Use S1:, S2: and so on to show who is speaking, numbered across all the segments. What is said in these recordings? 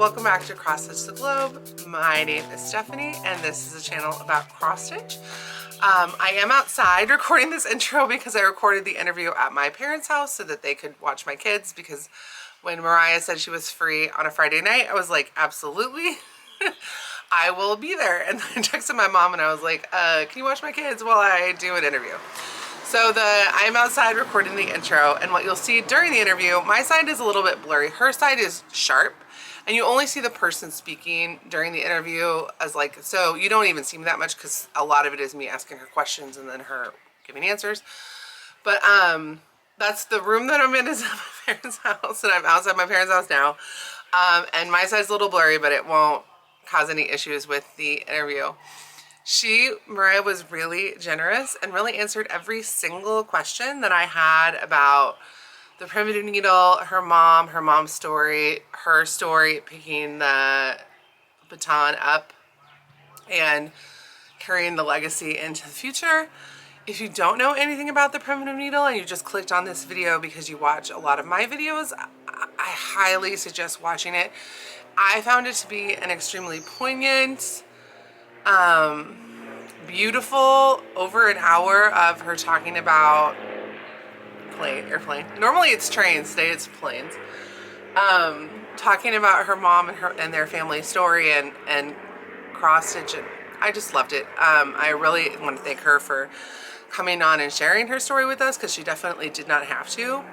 S1: welcome back to Cross Stitch the Globe. My name is Stephanie and this is a channel about cross stitch. I am outside recording this intro because I recorded the interview at my parents' house so that they could watch my kids, because when Mariah said she was free on a Friday night, I was like, absolutely. I will be there. And I texted my mom and I was like, can you watch my kids while I do an interview? So I'm outside recording the intro, and what you'll see during the interview, my side is a little bit blurry. Her side is sharp, and you only see the person speaking during the interview as so you don't even see me that much because a lot of it is me asking her questions and then her giving answers. But that's the room that I'm in, is at my parents' house, and I'm outside my parents' house now. And my side's a little blurry, but it won't cause any issues with the interview. Mariah was really generous and really answered every single question that I had about the primitive needle, her mom's story, her story picking the baton up and carrying the legacy into the future. If you don't know anything about the primitive needle and you just clicked on this video because you watch a lot of my videos, I highly suggest watching it. I found it to be an extremely poignant, beautiful, over an hour of her talking about airplane. Normally it's trains, today it's planes. Talking about her mom and their family story and cross stitch, and I just loved it. I really want to thank her for coming on and sharing her story with us, because she definitely did not have to.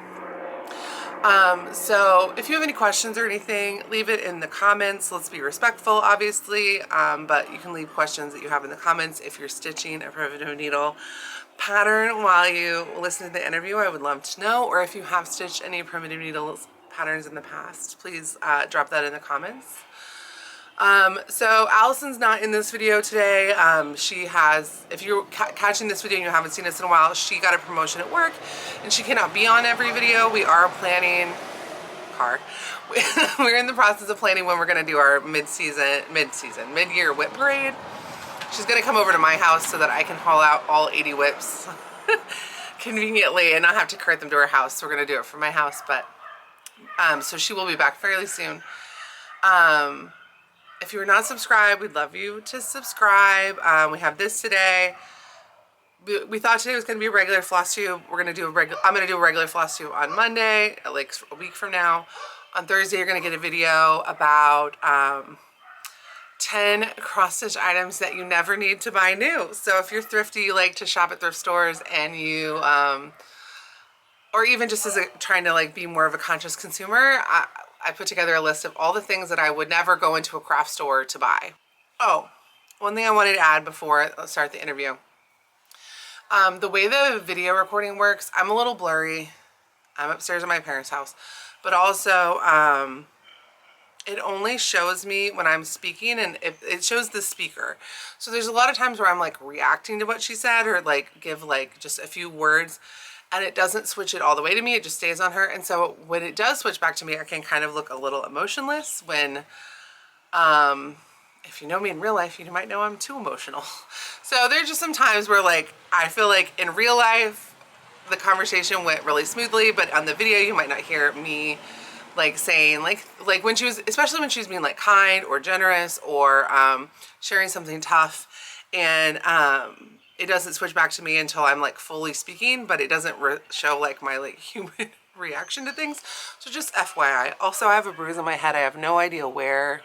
S1: So if you have any questions or anything, leave it in the comments. Let's be respectful, obviously, but you can leave questions that you have in the comments. If you're stitching a primitive needle pattern while you listen to the interview, I would love to know. Or if you have stitched any primitive needle patterns in the past, please drop that in the comments. So Allison's not in this video today. She has, if you're catching this video and you haven't seen us in a while, she got a promotion at work and she cannot be on every video. We are planning, we're in the process of planning when we're going to do our mid-year whip parade. She's going to come over to my house so that I can haul out all 80 whips conveniently and not have to cart them to her house. So we're going to do it from my house, but so she will be back fairly soon. If you're not subscribed, we'd love you to subscribe. We have this today. We thought today was going to be a regular floss tube. I'm going to do a regular floss tube on Monday, like a week from now. On Thursday, you're going to get a video about 10 cross stitch items that you never need to buy new. So if you're thrifty, you like to shop at thrift stores, and you, or even just as trying to be more of a conscious consumer, I put together a list of all the things that I would never go into a craft store to buy. Oh, one thing I wanted to add before I start the interview. The way the video recording works, I'm a little blurry. I'm upstairs at my parents' house, but also it only shows me when I'm speaking, and it shows the speaker. So there's a lot of times where I'm reacting to what she said, or give just a few words, and it doesn't switch it all the way to me. It just stays on her. And so when it does switch back to me, I can kind of look a little emotionless when, if you know me in real life, you might know I'm too emotional. So there's just some times where I feel like in real life, the conversation went really smoothly, but on the video, you might not hear me saying when she was, especially when she was being kind or generous or sharing something tough, and it doesn't switch back to me until I'm fully speaking, but it doesn't show my human reaction to things. So just FYI. Also, I have a bruise on my head. I have no idea where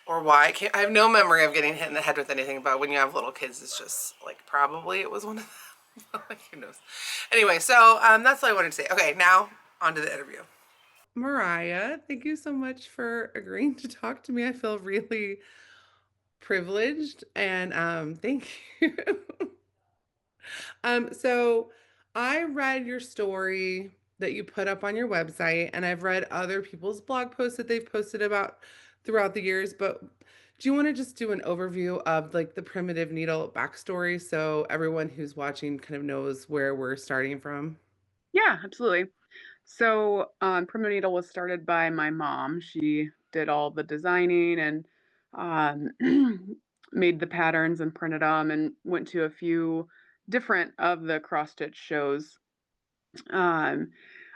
S1: or why. I have no memory of getting hit in the head with anything, but when you have little kids, it's just probably it was one of them. Who knows? Anyway, so that's all I wanted to say. Okay, now on to the interview. Mariah, thank you so much for agreeing to talk to me. I feel really privileged, and thank you. So I read your story that you put up on your website, and I've read other people's blog posts that they've posted about throughout the years, but do you want to just do an overview of the primitive needle backstory so everyone who's watching kind of knows where we're starting from?
S2: Yeah, absolutely. So, Primitive Needle was started by my mom. She did all the designing and made the patterns and printed them, and went to a few different of the cross stitch shows. Um,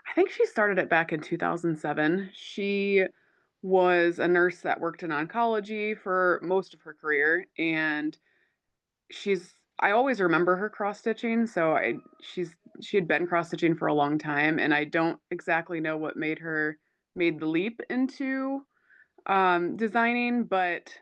S2: I think she started it back in 2007. She was a nurse that worked in oncology for most of her career, and she's I always remember her cross stitching, so she had been cross stitching for a long time, and I don't exactly know what made the leap into designing, but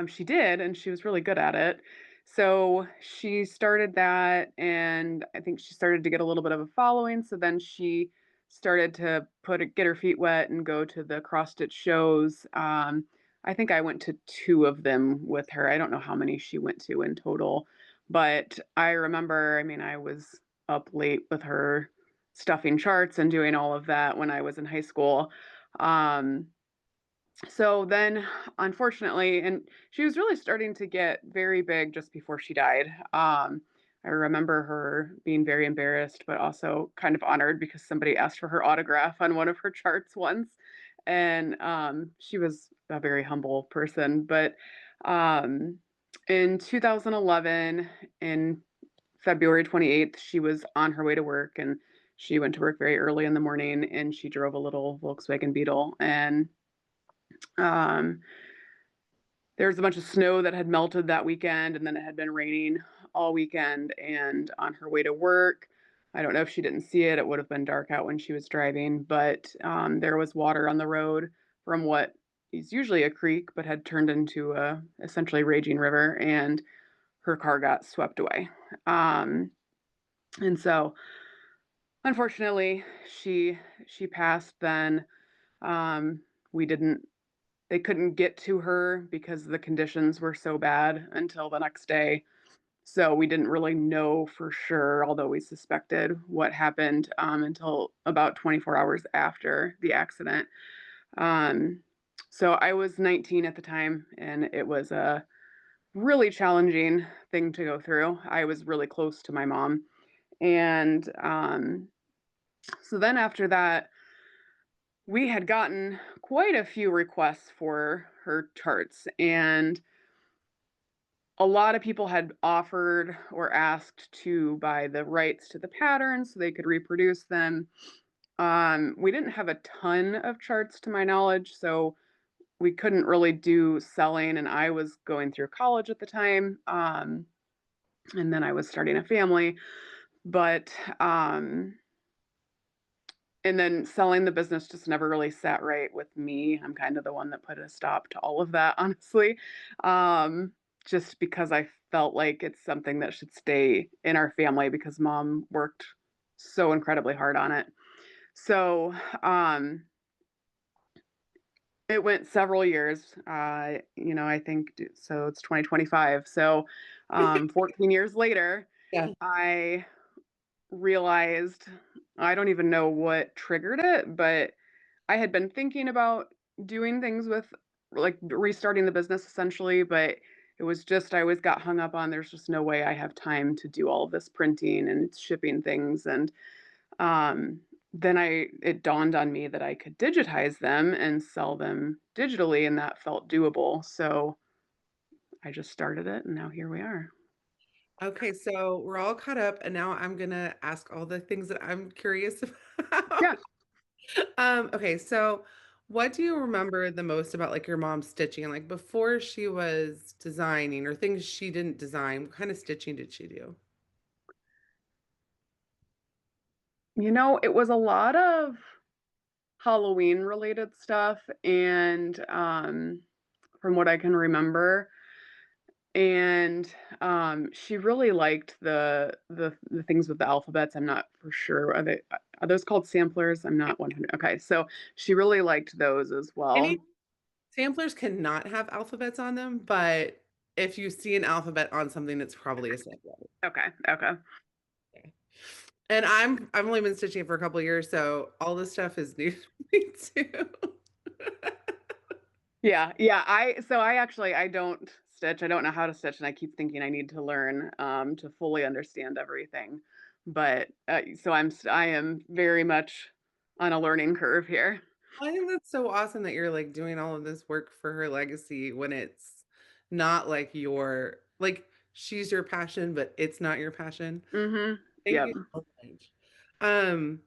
S2: she did, and she was really good at it. So she started that, and I think she started to get a little bit of a following. So then she started to get her feet wet and go to the cross stitch shows. I think I went to two of them with her. I don't know how many she went to in total, but I remember. I mean, I was up late with her stuffing charts and doing all of that when I was in high school. Um, so then, unfortunately, and she was really starting to get very big just before she died. I remember her being very embarrassed, but also kind of honored because somebody asked for her autograph on one of her charts once. And she was a very humble person. But um, in 2011, in February 28th, she was on her way to work, and she went to work very early in the morning, and she drove a little Volkswagen Beetle. And um, there was a bunch of snow that had melted that weekend, and then it had been raining all weekend. And on her way to work, I don't know if she didn't see it. It would have been dark out when she was driving, but there was water on the road from what is usually a creek, but had turned into a essentially raging river, and her car got swept away. Um, and so, unfortunately, she passed. Then we didn't they couldn't get to her because the conditions were so bad until the next day. So we didn't really know for sure, although we suspected what happened until about 24 hours after the accident. Um, so I was 19 at the time, and it was a really challenging thing to go through. I was really close to my mom. And so then after that, we had gotten quite a few requests for her charts, and a lot of people had offered or asked to buy the rights to the patterns so they could reproduce them. We didn't have a ton of charts to my knowledge, so we couldn't really do selling. And I was going through college at the time, and then I was starting a family. But and then selling the business just never really sat right with me. I'm kind of the one that put a stop to all of that, honestly. Um, just because I felt like it's something that should stay in our family because mom worked so incredibly hard on it. So, it went several years. I think so it's 2025. So, 14 years later,
S1: Yeah.
S2: I realized I don't even know what triggered it, but I had been thinking about doing things with like restarting the business essentially, but it was just I always got hung up on there's just no way I have time to do all of this printing and shipping things. And um then it dawned on me that I could digitize them and sell them digitally, and that felt doable. So I just started it, and now here we are.
S1: Okay, so we're all caught up, and now I'm gonna ask all the things that I'm curious
S2: Yeah.
S1: about. Okay, so what do you remember the most about like your mom stitching? Like before she was designing or things she didn't design, what kind of stitching did she do?
S2: It was a lot of Halloween related stuff, and from what I can remember. And she really liked the things with the alphabets. I'm not for sure. Are those called samplers? I'm not 100. Okay, so she really liked those as
S1: Any
S2: well.
S1: samplers cannot have alphabets on them, but if you see an alphabet on something, it's probably a sampler.
S2: Okay, okay.
S1: Okay. And I've only been stitching for a couple of years, so all this stuff is new to me too.
S2: Yeah, yeah. I don't stitch. I don't know how to stitch, and I keep thinking I need to learn to fully understand everything. But so I am very much on a learning curve here.
S1: I think that's so awesome that you're like doing all of this work for her legacy when it's not like she's your passion, but it's not your passion.
S2: Mm-hmm.
S1: Thank
S2: Yep.
S1: you so much. Um,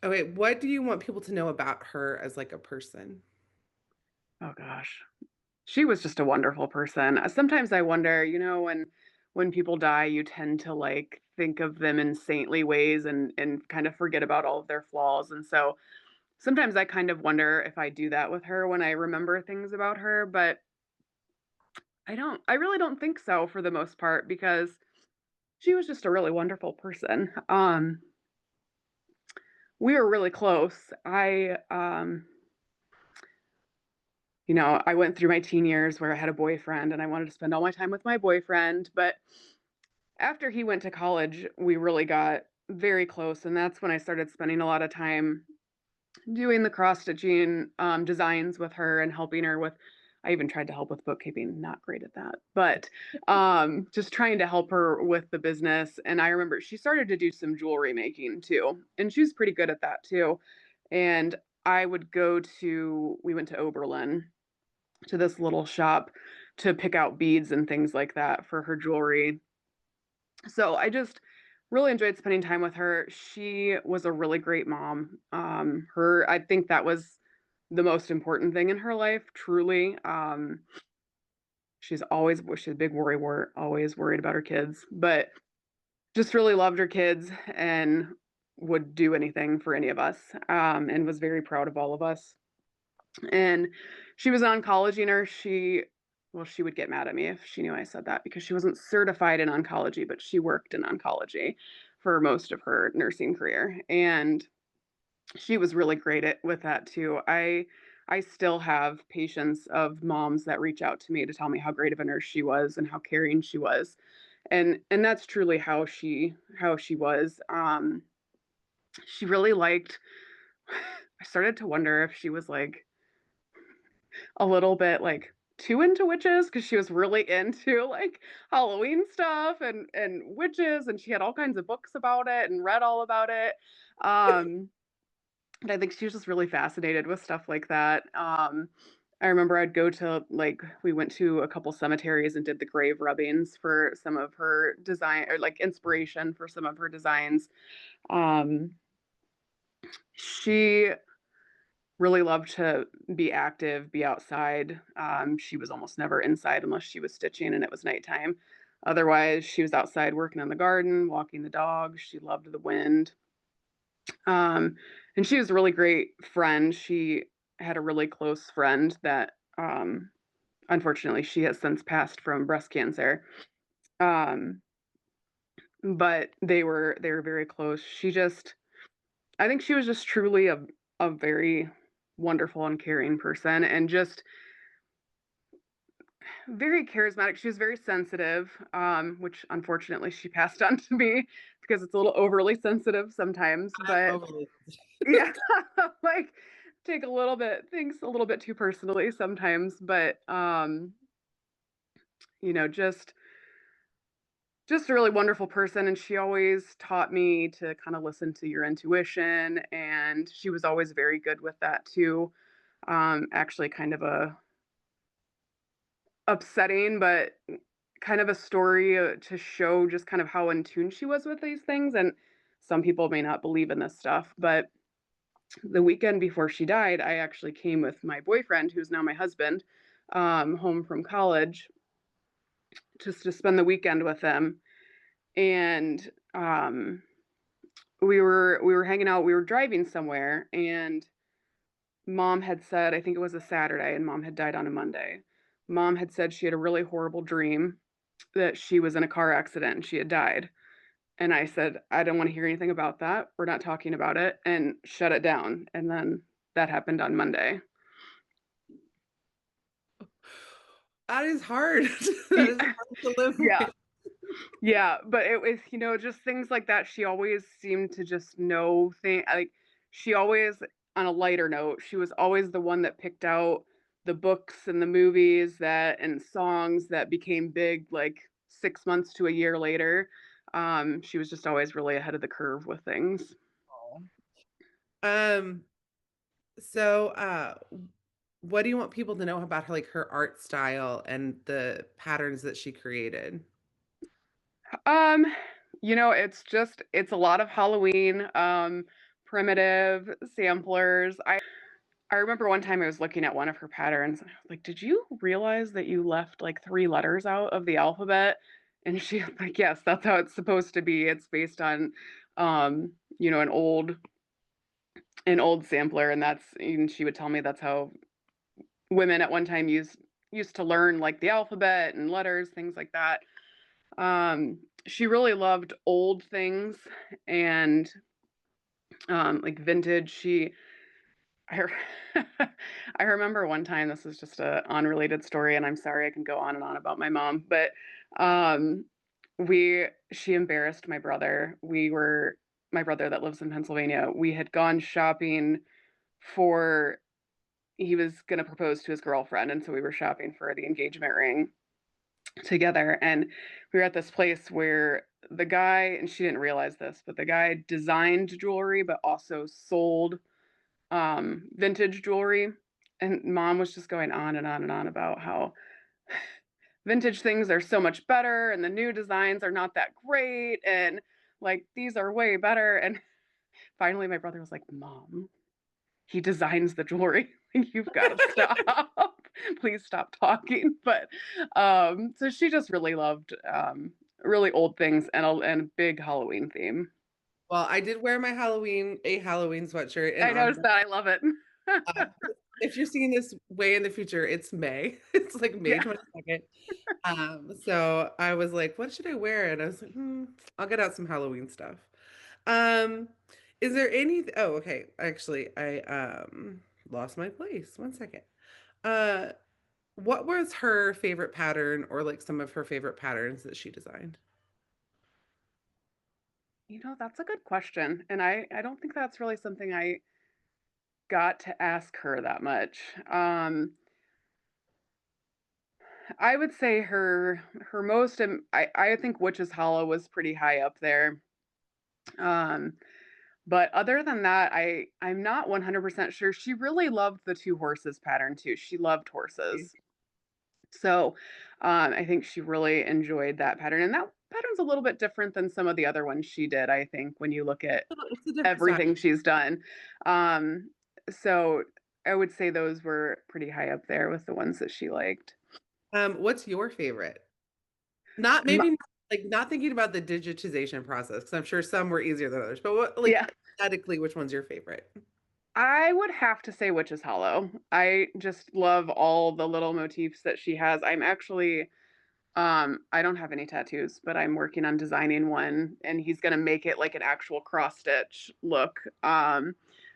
S1: Okay, what do you want people to know about her as like a person?
S2: Oh gosh. She was just a wonderful person. Sometimes I wonder, when people die, you tend to like think of them in saintly ways and kind of forget about all of their flaws. And so sometimes I kind of wonder if I do that with her when I remember things about her, but I really don't think so for the most part because she was just a really wonderful person. We were really close. I went through my teen years where I had a boyfriend and I wanted to spend all my time with my boyfriend, but after he went to college, we really got very close, and that's when I started spending a lot of time doing the cross stitching designs with her and helping her with. I even tried to help with bookkeeping, not great at that, but just trying to help her with the business. And I remember she started to do some jewelry making too, and she was pretty good at that too. And we went to Oberlin to this little shop to pick out beads and things like that for her jewelry. So I just really enjoyed spending time with her. She was a really great mom. I think that was the most important thing in her life, truly. She's a big worry, always worried about her kids, but just really loved her kids and would do anything for any of us, and was very proud of all of us. And she was an oncology nurse. She would get mad at me if she knew I said that because she wasn't certified in oncology, but she worked in oncology for most of her nursing career. And she was really great with that too. I still have patients of moms that reach out to me to tell me how great of a nurse she was and how caring she was. And that's truly how she was. She really liked I started to wonder if she was like a little bit like too into witches because she was really into like Halloween stuff and witches, and she had all kinds of books about it and read all about it. Um, and I think she was just really fascinated with stuff like that. I remember we went to a couple cemeteries and did the grave rubbings for some of her design or like inspiration for some of her designs. Um, she really loved to be active, be outside. She was almost never inside unless she was stitching and it was nighttime. Otherwise, she was outside working in the garden, walking the dog. She loved the wind. Um, and she was a really great friend. She had a really close friend that, unfortunately, she has since passed from breast cancer. Um, but they were very close. I think she was just truly a very wonderful and caring person, and just very charismatic. She was very sensitive, which unfortunately she passed on to me because it's a little overly sensitive sometimes.
S1: I'm
S2: But
S1: overly.
S2: yeah, like take a little bit things a little bit too personally sometimes. But you know, just a really wonderful person, and she always taught me to kind of listen to your intuition, and she was always very good with that too. Actually, kind of a upsetting, but kind of a story to show just kind of how in tune she was with these things. And some people may not believe in this stuff, but the weekend before she died, I actually came with my boyfriend, who's now my husband, home from college just to spend the weekend with them. And we were hanging out. We were driving somewhere, and mom had said, I think it was a Saturday, and mom had died on a Monday. Mom had said she had a really horrible dream that she was in a car accident and she had died. And I said, I don't want to hear anything about that. We're not talking about it, and shut it down. And then that happened on Monday.
S1: That is hard. That is hard to live
S2: Yeah.
S1: with.
S2: Yeah. But it was, just things like that. She always seemed to just know things. Like, she always, on a lighter note, she was always the one that picked out the books and the movies and songs that became big like 6 months to a year later. She was just always really ahead of the curve with things.
S1: Um, so what do you want people to know about her, like her art style and the patterns that she created?
S2: Um, it's a lot of Halloween, primitive samplers. I remember one time I was looking at one of her patterns and I was like, "Did you realize that you left like 3 letters out of the alphabet?" And she was like, "Yes, that's how it's supposed to be. It's based on, you know, an old sampler, and that's," and she would tell me that's how women at one time used to learn like the alphabet and letters, things like that. She really loved old things and like vintage. I, I remember one time, this is just a unrelated story, and I'm sorry I can go on and on about my mom, but um, she embarrassed my brother. My brother that lives in Pennsylvania. We had gone shopping for he was going to propose to his girlfriend, and so we were shopping for the engagement ring together, and we were at this place where the guy, and she didn't realize this, but the guy designed jewelry but also sold vintage jewelry. And mom was just going on and on and on about how vintage things are so much better and the new designs are not that great and like these are way better. And finally my brother was like, "Mom, he designs the jewelry. You've got to stop. Please stop talking." But so she just really loved really old things and big Halloween theme.
S1: Well, I did wear a Halloween sweatshirt in
S2: I noticed
S1: honor.
S2: that. I love it.
S1: Uh, if you're seeing this way in the future, it's May. It's like May
S2: Yeah.
S1: 22nd. So I was like, what should I wear? And I was like, I'll get out some Halloween stuff. Um, is there any, oh, okay. Actually, I lost my place. One second. Uh, what was her favorite pattern or like some of her favorite patterns that she designed?
S2: You know, that's a good question. And I don't think that's really something I got to ask her that much. I would say her most I think Witch's Hollow was pretty high up there. Um, but other than that, I'm not 100% sure. She really loved the two horses pattern too. She loved horses. So, I think she really enjoyed that pattern, and that pattern's a little bit different than some of the other ones she did, I think, when you look at
S1: It's a different style.
S2: everything she's done. Um, so I would say those were pretty high up there with the ones that she liked.
S1: What's your favorite? Not
S2: M
S1: maybe like not thinking about the digitization process, because I'm sure some were easier than others, but what like
S2: Yeah,
S1: aesthetically, which one's your favorite?
S2: I would have to say Witch's Hollow. I just love all the little motifs that she has. I'm actually I don't have any tattoos, but I'm working on designing one and he's gonna make it like an actual cross stitch look.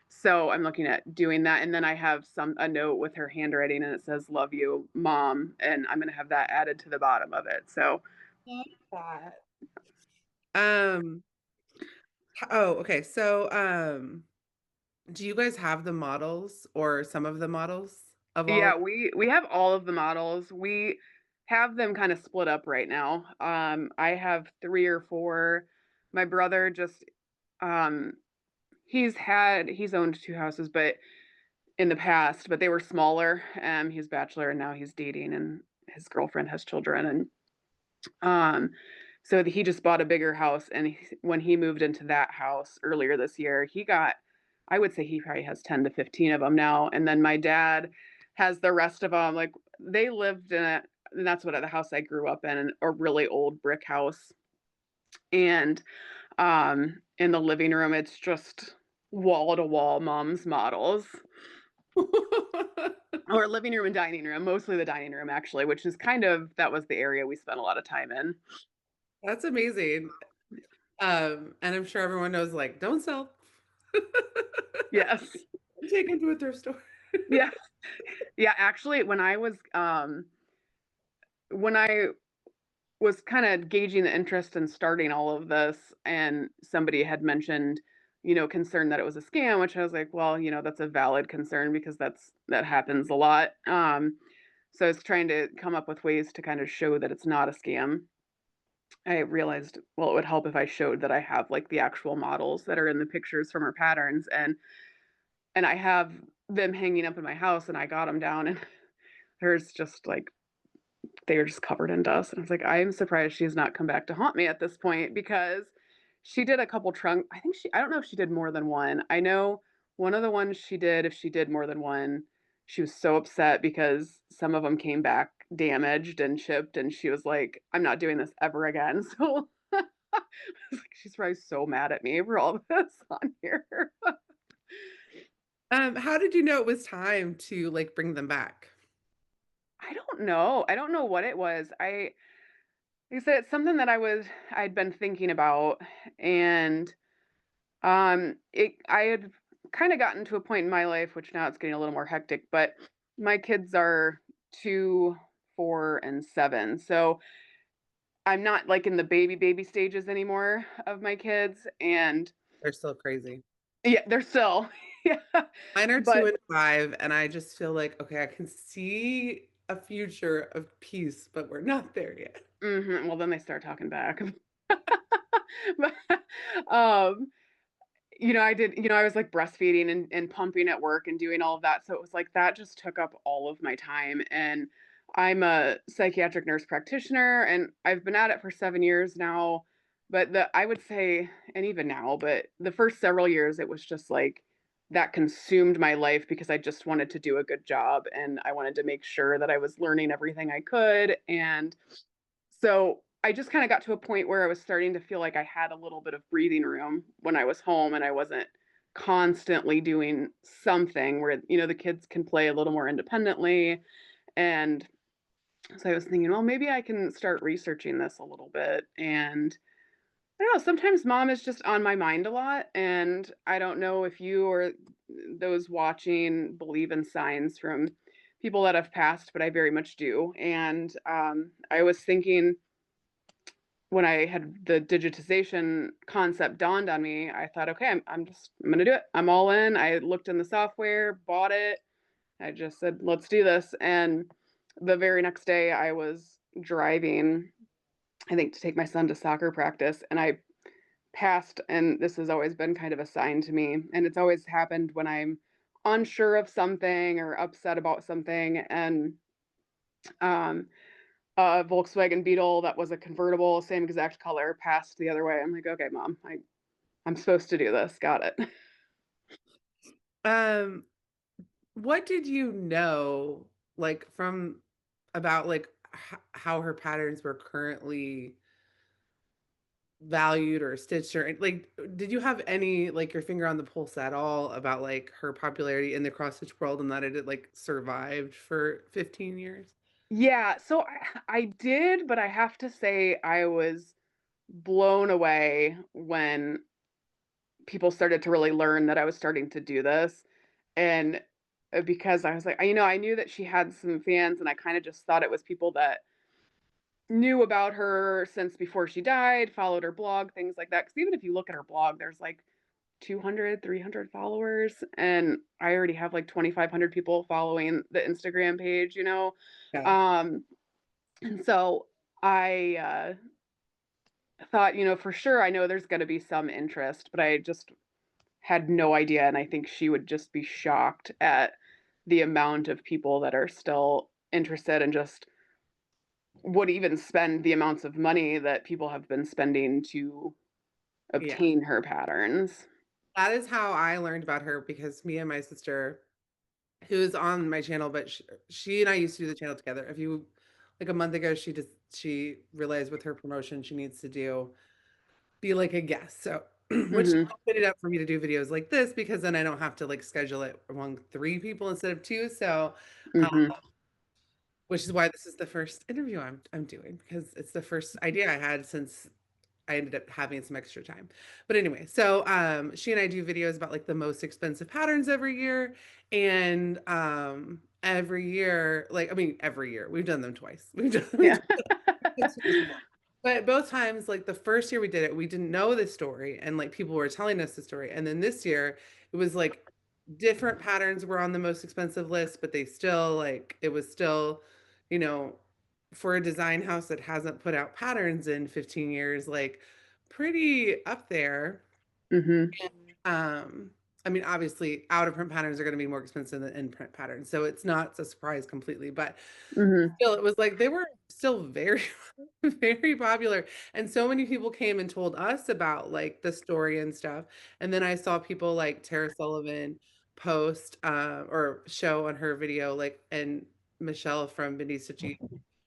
S2: So I'm looking at doing that. And then I have a note with her handwriting and it says, "Love you, Mom." And I'm gonna have that added to the bottom of it. So
S1: Love that. Um, oh, okay. So, do you guys have the models or some of the models of all of
S2: yeah, we have all of the models. We have them kind of split up right now. I have 3 or 4. My brother just um he's owned 2 houses, but in the past, but they were smaller. He's a bachelor and now he's dating and his girlfriend has children and um so he just bought a bigger house and when he moved into that house earlier this year, he got I would say he probably has 10 to 15 of them now and then my dad has the rest of them like they lived in a and that's what the house I grew up in a really old brick house and in the living room it's just wall to wall mom's models or living room and dining room, mostly the dining room actually, which is kind of that was the area we spent a lot of time in.
S1: That's amazing. And I'm sure everyone knows like don't sell.
S2: Yes.
S1: Take them to a thrift store.
S2: Yeah. Yeah, actually when I was kind of gauging the interest in starting all of this and somebody had mentioned, you know, concern that it was a scam, which I was like, well, you know, that's a valid concern because that happens a lot. So I was trying to come up with ways to kind of show that it's not a scam. I realized, well, it would help if I showed that I have like the actual models that are in the pictures from her patterns and I have them hanging up in my house and I got them down and there's just like they are just covered in dust. And I was like, I'm surprised she's not come back to haunt me at this point because she did a couple trunk I think I don't know if she did more than one. I know one of the ones she did, if she did more than one, she was so upset because some of them came back damaged and chipped, and she was like, "I'm not doing this ever again." So, I was like, she's probably so mad at me for all this on here.
S1: How did you know it was time to like bring them back?
S2: I don't know. I don't know what it was. Like I said, it's something that I'd been thinking about, and it I had kind of gotten to a point in my life, which now it's getting a little more hectic, but my kids are 2, 4, and 7. So I'm not like in the baby stages anymore of my kids. And
S1: They're still crazy.
S2: yeah, they're still, yeah.
S1: Mine are two
S2: But
S1: and five, and I just feel like, okay, I can see a future of peace, but we're not there yet.
S2: well, then they start talking back. But, um, I was like breastfeeding and pumping at work and doing all of that. So it was like that just took up all of my time. And I'm a psychiatric nurse practitioner and I've been at it for 7 years now. But I would say, and even now, but the first several years, it was just like that consumed my life because I just wanted to do a good job and I wanted to make sure that I was learning everything I could. And so I just kind of got to a point where I was starting to feel like I had a little bit of breathing room when I was home and I wasn't constantly doing something where, the kids can play a little more independently. And so I was thinking, well, maybe I can start researching this a little bit. And I don't know, sometimes mom is just on my mind a lot. And I don't know if you or those watching believe in signs from people that have passed, but I very much do. And I was thinking, when I had the digitization concept dawned on me, I thought, okay, I'm gonna do it. I'm all in. I looked in the software, bought it. I just said, let's do this. And the very next day, I was driving, I think, to take my son to soccer practice, and I passed. And this has always been kind of a sign to me, and it's always happened when I'm unsure of something or upset about something. And um, a Volkswagen Beetle that was a convertible, same exact color, passed the other way. I'm like, okay, mom, I'm supposed to do this. Got it.
S1: Um, what did you know, like from about like how her patterns were currently valued or stitched or like did you have any like your finger on the pulse at all about like her popularity in the cross stitch world and that it had like survived for 15 years?
S2: Yeah, so I did, but I have to say I was blown away when people started to really learn that I was starting to do this. And because I was like, I knew that she had some fans, and I kind of just thought it was people that knew about her since before she died, followed her blog, things like that. Because even if you look at her blog, there's like 200, 300 followers, and I already have like 2,500 people following the Instagram page.
S1: Yeah.
S2: Um, and so I thought, for sure, I know there's going to be some interest, but I just had no idea. And I think she would just be shocked at the amount of people that are still interested and just would even spend the amounts of money that people have been spending to
S1: Yeah.
S2: obtain her patterns.
S1: That is how I learned about her because me and my sister, who's on my channel, but she and I used to do the channel together. If you like a month ago, she realized with her promotion she needs to be like a guest. So which
S2: Hmm.
S1: put it up for me to do videos like this because then I don't have to like schedule it among three people instead of two. So
S2: Hmm.
S1: which is why this is the first interview I'm doing because it's the first idea I had since I ended up having some extra time. But anyway, so she and I do videos about like the most expensive patterns every year. And every year, like I mean every year, we've done them twice. We've
S2: Yeah.
S1: done this before. But both times, like the first year we did it, we didn't know this story and like people were telling us the story. And then this year it was like different patterns were on the most expensive list, but they still like it was still, you know, for a design house that hasn't put out patterns in 15 years, like pretty up there.
S2: Hmm.
S1: Um, I mean, obviously, out of print patterns are going to be more expensive than in print patterns, so it's not a surprise completely. But
S2: Hmm.
S1: still, it was like they were still very, very popular, and so many people came and told us about like the story and stuff. And then I saw people like Tara Sullivan post or show on her video, like, and Michelle from Bindi Stitchy,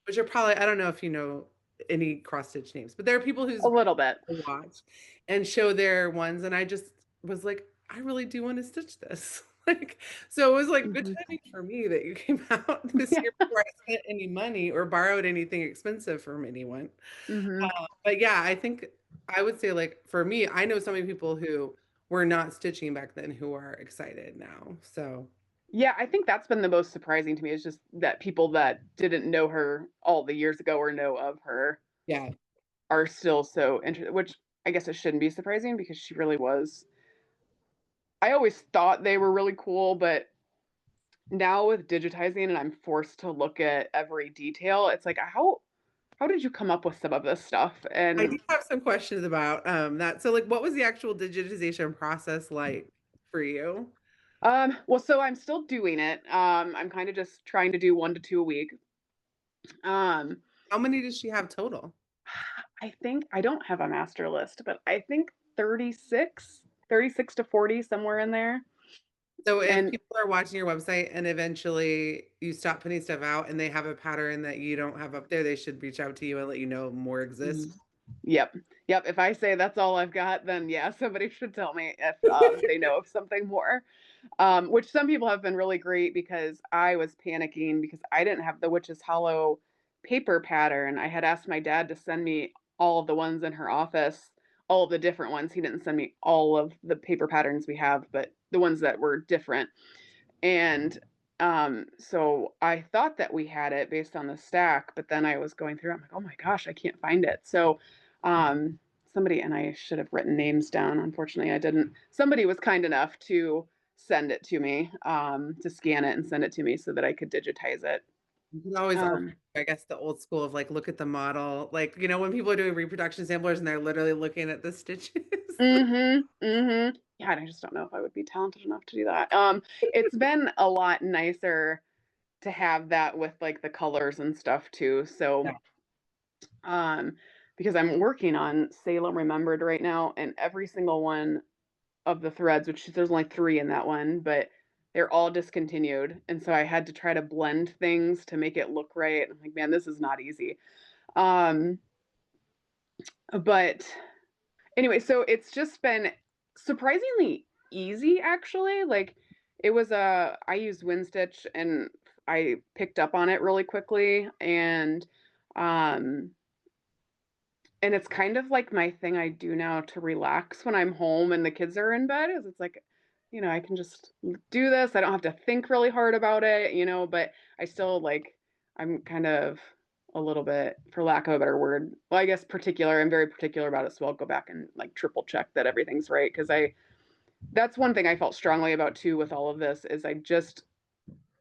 S1: which are probably, I don't know if you know any cross stitch names, but there are people
S2: A
S1: whose
S2: little bit.
S1: watch and show their ones, and I just was like, I really do want to stitch this. Like, so it was like good
S2: Hmm.
S1: timing for me that you came out this
S2: Yeah.
S1: year before I spent any money or borrowed anything expensive from anyone.
S2: Hmm.
S1: But yeah, I think I would say, like, for me, I know so many people who were not stitching back then who are excited now. So
S2: Yeah, I think that's been the most surprising to me is just that people that didn't know her all the years ago or know of her
S1: yeah,
S2: are still so interested, which I guess it shouldn't be surprising because she really was. I always thought they were really cool, but now with digitizing and I'm forced to look at every detail, it's like how did you come up with some of this stuff?
S1: I do
S2: And
S1: have some questions about that. So, like, what was the actual digitization process like for you?
S2: well, so I'm still doing it. I'm kind of just trying to do 1 to 2 a week. Um,
S1: How many does she have total?
S2: I think I don't have a master list, but I think 36 to 40, somewhere in there.
S1: So if
S2: And
S1: people are watching your website and eventually you stop putting stuff out and they have a pattern that you don't have up there, they should reach out to you and let you know more
S2: mhm.
S1: exist.
S2: Yep. Yep. If I say that's all I've got, then yeah, somebody should tell me if they know of something more. Which some people have been really great because I was panicking because I didn't have the Witch's Hollow paper pattern. I had asked my dad to send me all of the ones in her office, all of the different ones. He didn't send me all of the paper patterns we have, but the ones that were different. And so I thought that we had it based on the stack, but then I was going through, I'm like, oh my gosh, I can't find it. So um, somebody, and I should have written names down. Unfortunately, I didn't. Somebody was kind enough to send it to me, to scan it and send it to me so that I could digitize it.
S1: You can always also,
S2: Um,
S1: I guess, the old school of like, look at the model. Like, when people are doing reproduction samplers and they're literally looking at the stitches.
S2: yeah, and I just don't know if I would be talented enough to do that. It's been a lot nicer to have that with like the colors and stuff too. So
S1: Yeah.
S2: um, because I'm working on Salem Remembered right now, and every single one of the threads, which there's only 3 in that one, but they're all discontinued, and so I had to try to blend things to make it look right. I'm like, man, this is not easy. Um, but anyway, so it's just been surprisingly easy, actually. Like it was a I used WinStitch and I picked up on it really quickly, um and it's kind of like my thing I do now to relax when I'm home and the kids are in bed. Is it's like, I can just do this. I don't have to think really hard about it, but I still like I'm kind of a little bit, for lack of a better word, well, I guess particular. I'm very particular about it, so I'll go back and like triple check that everything's right because I that's one thing I felt strongly about too with all of this is I just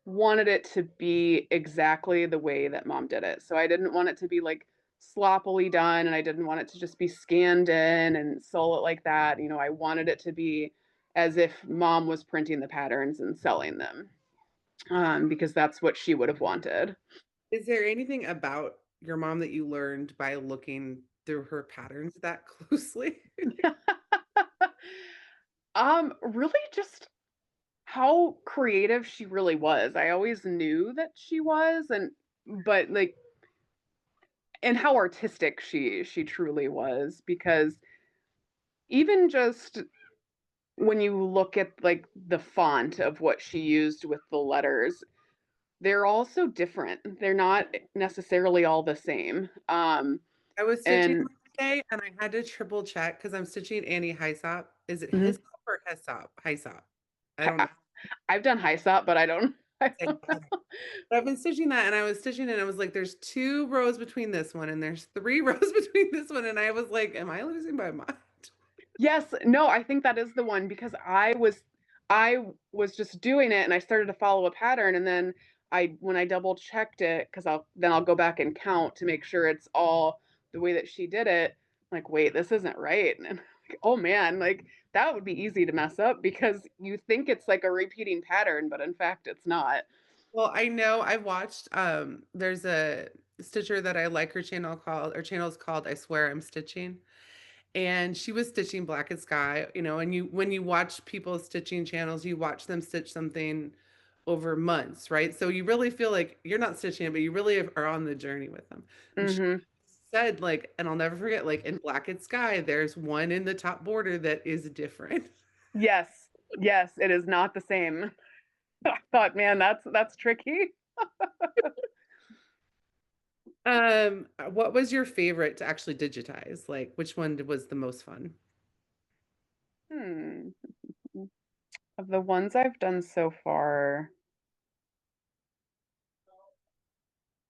S2: wanted it to be exactly the way that mom did it. So I didn't want it to be like sloppily done and I didn't want it to just be scanned in and sew it like that. I wanted it to be as if mom was printing the patterns and selling them, because that's what she would have wanted.
S1: Is there anything about your mom that you learned by looking through her patterns that closely?
S2: Really just how creative she really was. I always knew that she was, but like, and how artistic she truly was, because even just when you look at like the font of what she used with the letters, they're all so different. They're not necessarily all the same.
S1: I was stitching
S2: And
S1: the other day and I had to triple check because I'm stitching Annie Hyssop. Is it
S2: mhm.
S1: Hyssop or Hyssop? Hyssop. I don't
S2: I,
S1: know.
S2: I've done Hyssop, but I don't. I
S1: Say
S2: don't
S1: that. But I've been stitching that and I was stitching it and I was like, there's 2 rows between this one and there's 3 rows between this one. And I was like, am I losing my mind?
S2: Yes, no, I think that is the one because I was just doing it and I started to follow a pattern and then when I double checked it because I'll go back and count to make sure it's all the way that she did it. I'm like, wait, this isn't right. Oh man, like that would be easy to mess up because you think it's like a repeating pattern, but in fact it's not.
S1: Well, I know I watched there's a stitcher that I like, her channel is called I Swear I'm Stitching. And she was stitching Black and Sky, you know, and you when you watch people's stitching channels, you watch them stitch something over months, right? So you really feel like you're not stitching it, but you really are on the journey with them. And she
S2: Mhm.
S1: said, like, and I'll never forget, like in Black and Sky, there's one in the top border that is different.
S2: Yes. Yes, it is not the same. I thought, man, that's tricky.
S1: What was your favorite to actually digitize? Like, which one was the most fun?
S2: Hmm. Of the ones I've done so far,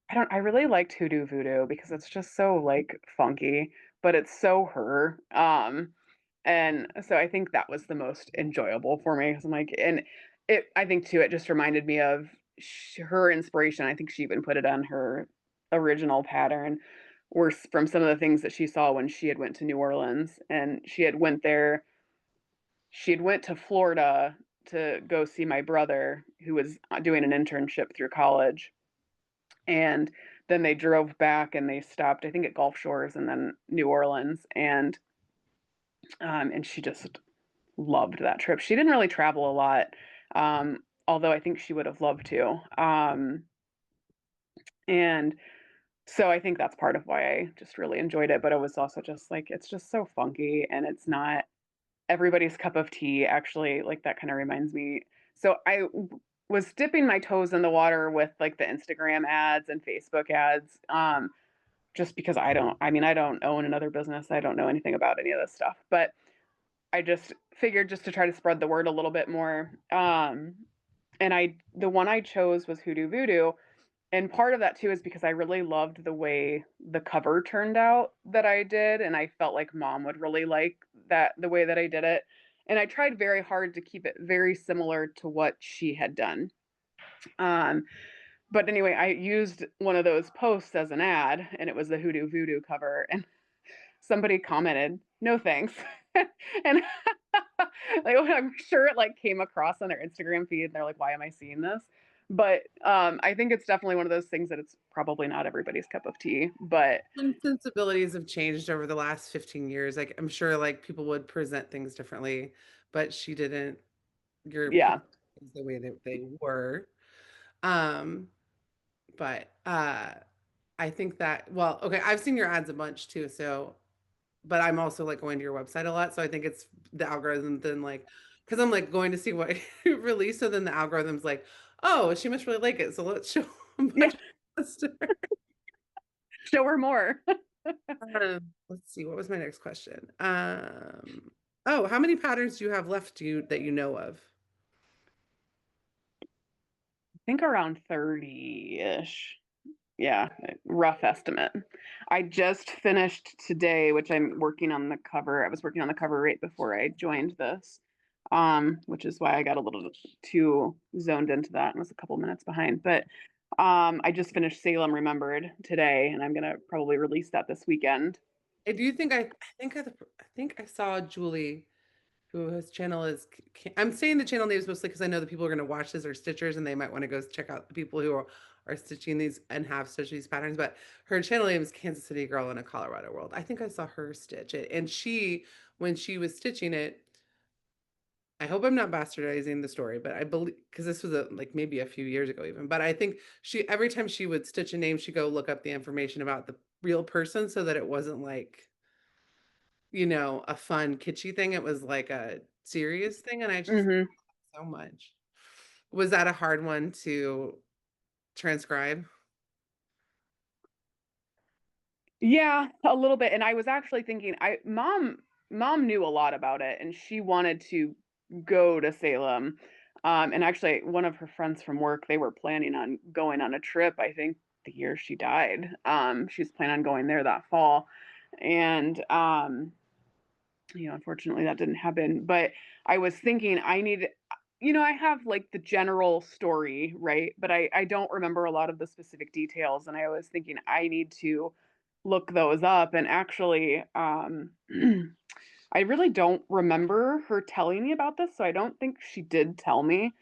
S2: I really liked Hoodoo Voodoo because it's just so like funky, but it's so her. And so I think that was the most enjoyable for me. 'Cause I'm like, and I think too, it just reminded me of her inspiration. I think she even put it on her original pattern, were from some of the things that she saw when she had went to New Orleans, and she had went to Florida to go see my brother who was doing an internship through college, and then they drove back and they stopped, I think, at Gulf Shores and then New Orleans, and she just loved that trip. She didn't really travel a lot, although I think she would have loved to. And so I think that's part of why I just really enjoyed it. But it was also just like it's just so funky, and it's not everybody's cup of tea. Actually, like that kind of reminds me. So was dipping my toes in the water with like the Instagram ads and Facebook ads. Just because I don't own another business. I don't know anything about any of this stuff, but I just figured just to try to spread the word a little bit more. And the one I chose was Hoodoo Voodoo. And part of that too is because I really loved the way the cover turned out that I did. And I felt like mom would really like that, the way that I did it. And I tried very hard to keep it very similar to what she had done. Um, but anyway, I used one of those posts as an ad, and it was the Hoodoo Voodoo cover. And somebody commented, "No thanks," and like I'm sure it like came across on their Instagram feed, and they're like, "Why am I seeing this?" But I think it's definitely one of those things that it's probably not everybody's cup of tea. But
S1: And sensibilities have changed over the last 15 years. Like I'm sure like people would present things differently, but she didn't. Your
S2: yeah,
S1: people things the way that they were. Um, but I think that well, okay, I've seen your ads a bunch too, so but I'm also like going to your website a lot, so I think it's the algorithm then like because I'm like going to see what you release, so then the algorithm's like, oh, she must really like it, so let's show a
S2: yeah,
S1: bunch of stuff.
S2: show her more. I
S1: Let's see, what was my next question? Oh, how many patterns do you have left that you know of?
S2: think around 30-ish. Yeah, rough estimate. I just finished today, which I'm working on the cover. I was working on the cover right before I joined this, which is why I got a little too zoned into that and was a couple minutes behind. But I just finished Salem Remembered today, and I'm gonna probably release that this weekend.
S1: I do think I think I saw Julie, who his channel is. I'm saying the channel names mostly because I know the people who are going to watch this are stitchers, and they might want to go check out the people who are stitching these and have stitched these patterns. But her channel name is Kansas City Girl in a Colorado World. I think I saw her stitch it, and when she was stitching it, I hope I'm not bastardizing the story, but I believe because this was like maybe a few years ago even. But I think she every time she would stitch a name, she'd go look up the information about the real person so that it wasn't like a fun kitschy thing. It was like a serious thing, and I just
S2: Hmm.
S1: so much. Was that a hard one to transcribe?
S2: Yeah, a little bit. And I was actually thinking, mom knew a lot about it, and she wanted to go to Salem. And actually, one of her friends from work, they were planning on going on a trip. I think the year she died, she was planning on going there that fall, and unfortunately, that didn't happen. But I was thinking, I have like the general story, right? But I don't remember a lot of the specific details, and I was thinking I need to look those up. And actually, I really don't remember her telling me about this, so I don't think she did tell me.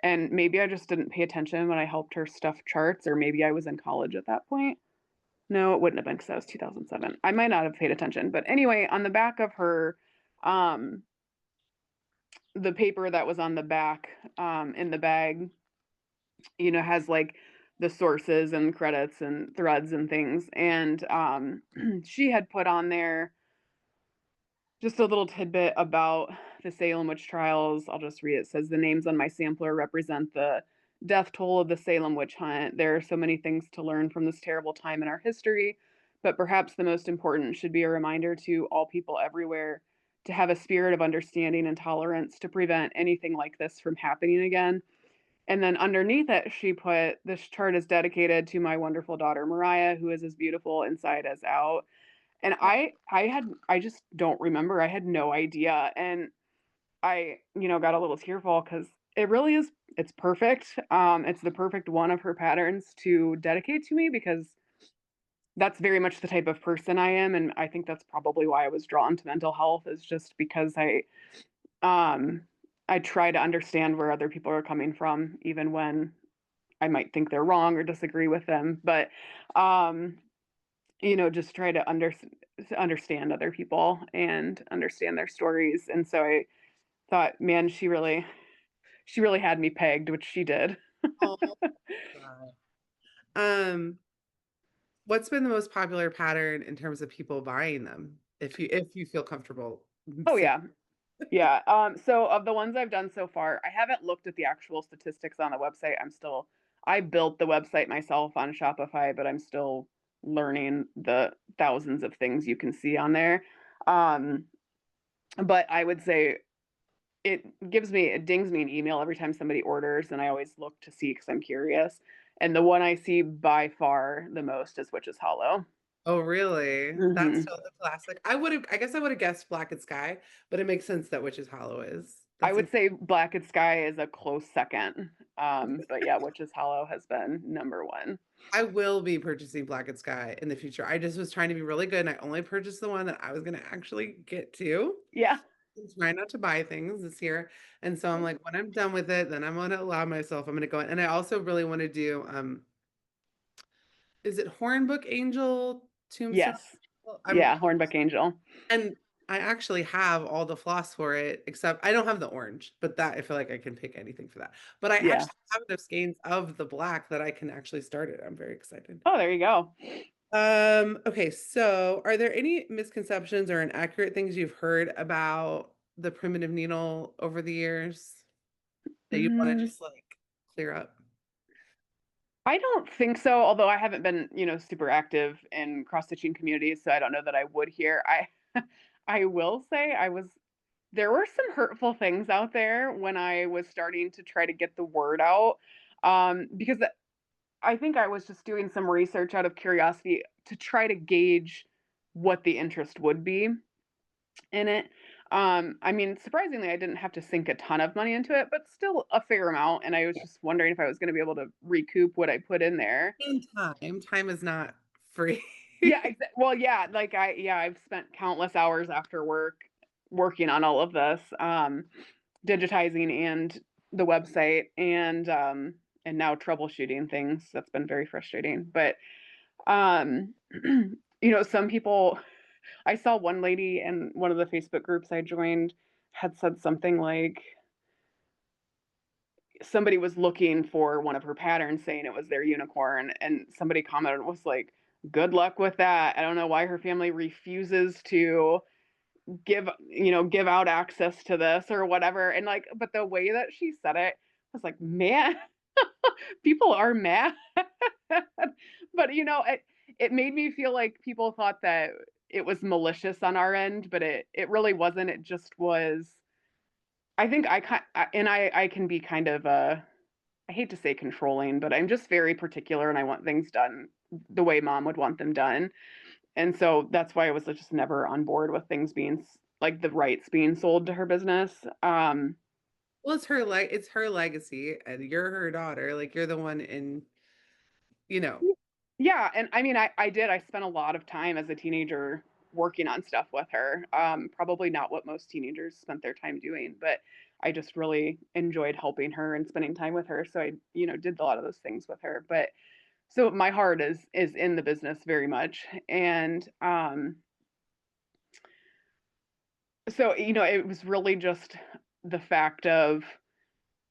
S2: And maybe I just didn't pay attention when I helped her stuff charts, or maybe I was in college at that point. No, it wouldn't have been because that was 2007. I might not have paid attention. But anyway, on the back of her, um, the paper that was on the back in the bag, has like the sources and credits and threads and things. And she had put on there just a little tidbit about the Salem witch trials. I'll just read it. It says the names on my sampler represent the death toll of the Salem witch hunt. There are so many things to learn from this terrible time in our history, but perhaps the most important should be a reminder to all people everywhere to have a spirit of understanding and tolerance to prevent anything like this from happening again. And then underneath it, she put, this chart is dedicated to my wonderful daughter, Mariah, who is as beautiful inside as out. And I just don't remember. I had no idea. And I, got a little tearful because it really is, it's perfect. It's the perfect one of her patterns to dedicate to me because that's very much the type of person I am. And I think that's probably why I was drawn to mental health, is just because um, I try to understand where other people are coming from, even when I might think they're wrong or disagree with them. But, um, just try to understand other people and understand their stories. And so I thought, man, she really had me pegged, which she did.
S1: Oh, God. Um, what's been the most popular pattern in terms of people buying them? If you feel comfortable
S2: Oh
S1: saying.
S2: yeah. Yeah. So of the ones I've done so far, I haven't looked at the actual statistics on the website. I built the website myself on Shopify, but I'm still learning the thousands of things you can see on there. Um, but I would say it dings me an email every time somebody orders, and I always look to see because I'm curious. And the one I see by far the most is Witch's Hollow.
S1: Oh, really? That's
S2: Hmm.
S1: still the classic. I guess I would have guessed Black and Sky, but it makes sense that Witch's Hollow is.
S2: I
S1: That's
S2: would say Black and Sky is a close second. But yeah, Witch's Hollow has been number one.
S1: I will be purchasing Black and Sky in the future. I just was trying to be really good and I only purchased the one that I was going to actually get to.
S2: Yeah.
S1: I'm trying not to buy things this year. And so I'm like, when I'm done with it, then I'm going to allow myself, I'm going to go in. And I also really want to do, is it Hornbook Angel Tombstone?
S2: Yes.
S1: Well,
S2: Yeah, Hornbeck Angel.
S1: and I actually have all the floss for it, except I don't have the orange, but that I feel like I can pick anything for that. But I
S2: Yeah.
S1: actually have enough skeins of the black that I can actually start it. I'm very excited.
S2: Oh, there you go.
S1: Okay, so are there any misconceptions or inaccurate things you've heard about the primitive needle over the years that you want to
S2: Mm,
S1: just like clear up?
S2: I don't think so, although I haven't been, super active in cross stitching communities, so I don't know that I would here. I will say there were some hurtful things out there when I was starting to try to get the word out. Because I think I was just doing some research out of curiosity to try to gauge what the interest would be in it. I mean, surprisingly, I didn't have to sink a ton of money into it, but still a fair amount. And I was just wondering if I was going to be able to recoup what I put in there.
S1: In time. Time is not free.
S2: Yeah, well, yeah, I've spent countless hours after work working on all of this, digitizing and the website, and now troubleshooting things. That's been very frustrating. But um, some people. I saw one lady in one of the Facebook groups I joined had said something like somebody was looking for one of her patterns saying it was their unicorn, and somebody commented was like, good luck with that. I don't know why her family refuses to give out access to this or whatever. And like, but the way that she said it was like, man, people are mad. But it made me feel like people thought that it was malicious on our end, but it really wasn't. It just was. I think I can be kind of I hate to say controlling, but I'm just very particular and I want things done the way mom would want them done. And so that's why I was just never on board with things being like the rights being sold to her business.
S1: Well, it's her legacy, and you're her daughter. Like you're the one in, you know.
S2: Yeah, and I mean I spent a lot of time as a teenager working on stuff with her. Probably not what most teenagers spent their time doing, but I just really enjoyed helping her and spending time with her. So I, did a lot of those things with her. But so my heart is in the business very much. And so, it was really just the fact of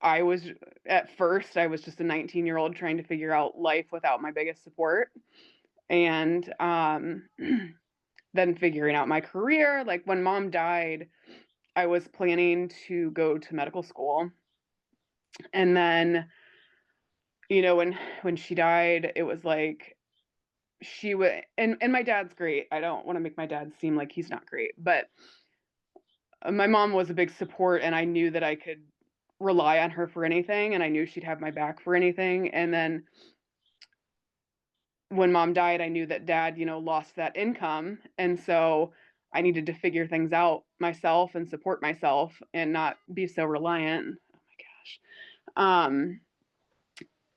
S2: I was at first I was just a 19-year-old trying to figure out life without my biggest support. And then figuring out my career. Like when mom died, I was planning to go to medical school. And then, when she died, it was like she would and my dad's great. I don't want to make my dad seem like he's not great, but my mom was a big support and I knew that I could rely on her for anything and I knew she'd have my back for anything. And then when mom died, I knew that dad, lost that income. And so I needed to figure things out myself and support myself and not be so reliant. Oh my gosh.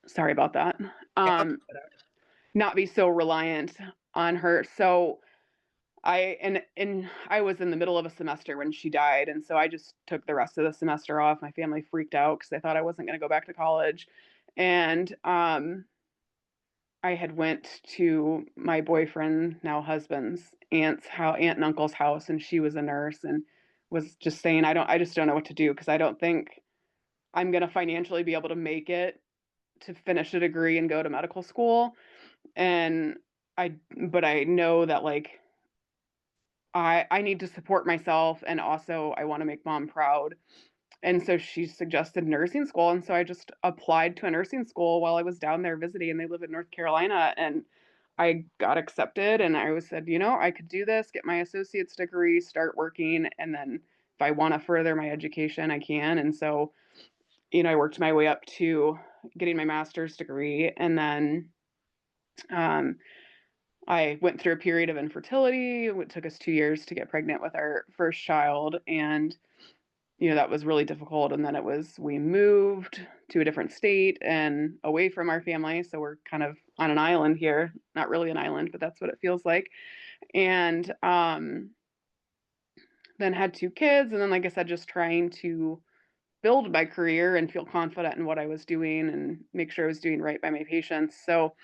S2: Sorry about that.
S1: Yeah, I'll
S2: Um,
S1: keep it up.
S2: Not be so reliant on her. So and I was in the middle of a semester when she died, and so I just took the rest of the semester off. My family freaked out because they thought I wasn't going to go back to college, and I had went to my boyfriend, now husband's aunt and uncle's house, and she was a nurse, and was just saying, I just don't know what to do because I don't think I'm going to financially be able to make it to finish a degree and go to medical school. And but I know that like I need to support myself and also I want to make mom proud. And so she suggested nursing school. And so I just applied to a nursing school while I was down there visiting. And they live in North Carolina. And I got accepted. And I was said, I could do this, get my associate's degree, start working. And then if I want to further my education, I can. And so, I worked my way up to getting my master's degree. And then um, I went through a period of infertility. It took us 2 years to get pregnant with our first child. And that was really difficult. And then we moved to a different state and away from our family. So we're kind of on an island here, not really an island, but that's what it feels like. And then had two kids. And then, like I said, just trying to build my career and feel confident in what I was doing and make sure I was doing right by my patients. So,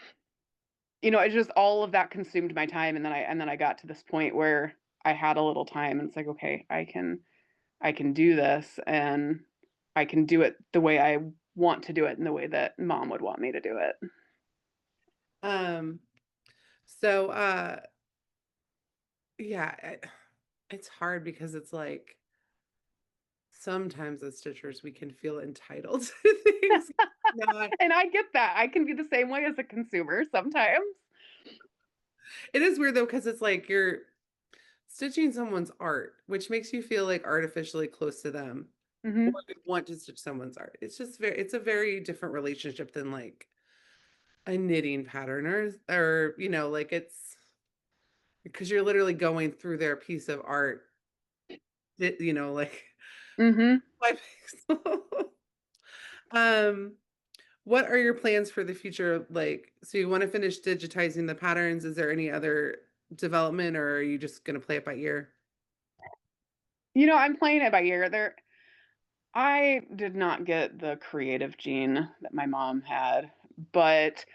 S2: it's just all of that consumed my time. And then I got to this point where I had a little time and it's like, okay, I can do this and I can do it the way I want to do it in the way that mom would want me to do it.
S1: Um, so yeah, it's hard because it's like sometimes as stitchers we can feel entitled to things. Not,
S2: And I get that. I can be the same way as a consumer sometimes.
S1: it is weird though because it's like you're stitching someone's art, which makes you feel like artificially close to them, or
S2: Hmm.
S1: you want to stitch someone's art. It's a very different relationship than like a knitting pattern or like it's because you're literally going through their piece of art, like
S2: Hmm.
S1: by pixel. Um, what are your plans for the future? Like, so you want to finish digitizing the patterns? Is there any other development, or are you just going to play it by ear?
S2: I'm playing it by ear. I did not get the creative gene that my mom had, but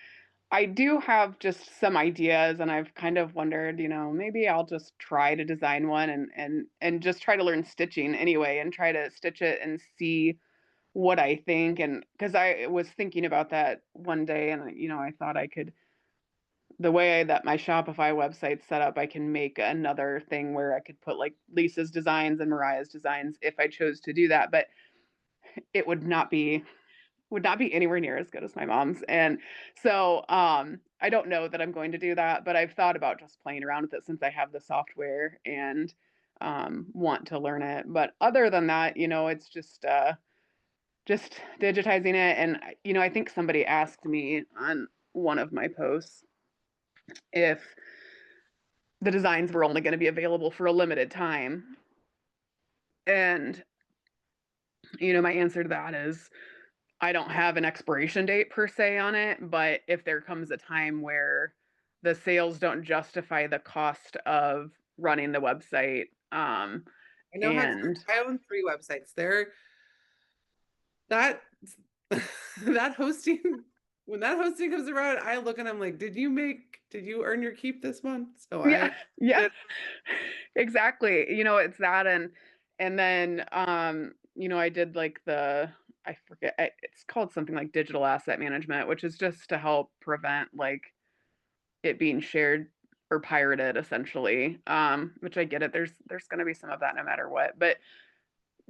S2: I do have just some ideas and I've kind of wondered, maybe I'll just try to design one and just try to learn stitching anyway and try to stitch it and see what I think. And because I was thinking about that one day and I thought I could, the way that my Shopify website's set up, I can make another thing where I could put like Lisa's designs and Mariah's designs if I chose to do that, but it would not be anywhere near as good as my mom's. And so I don't know that I'm going to do that, but I've thought about just playing around with it since I have the software and want to learn it. But other than that, it's just digitizing it. And I think somebody asked me on one of my posts if the designs were only going to be available for a limited time. And my answer to that is I don't have an expiration date per se on it, but if there comes a time where the sales don't justify the cost of running the website.
S1: I know how to,
S2: And
S1: I own 3 websites. That that hosting when that hosting comes around, I look and I'm like, did you earn your keep this month? So
S2: yeah,
S1: I
S2: yeah,
S1: did.
S2: exactly. It's that, and then I did like I forget, it's called something like digital asset management, which is just to help prevent like it being shared or pirated essentially. Which I get it. There's going to be some of that no matter what, but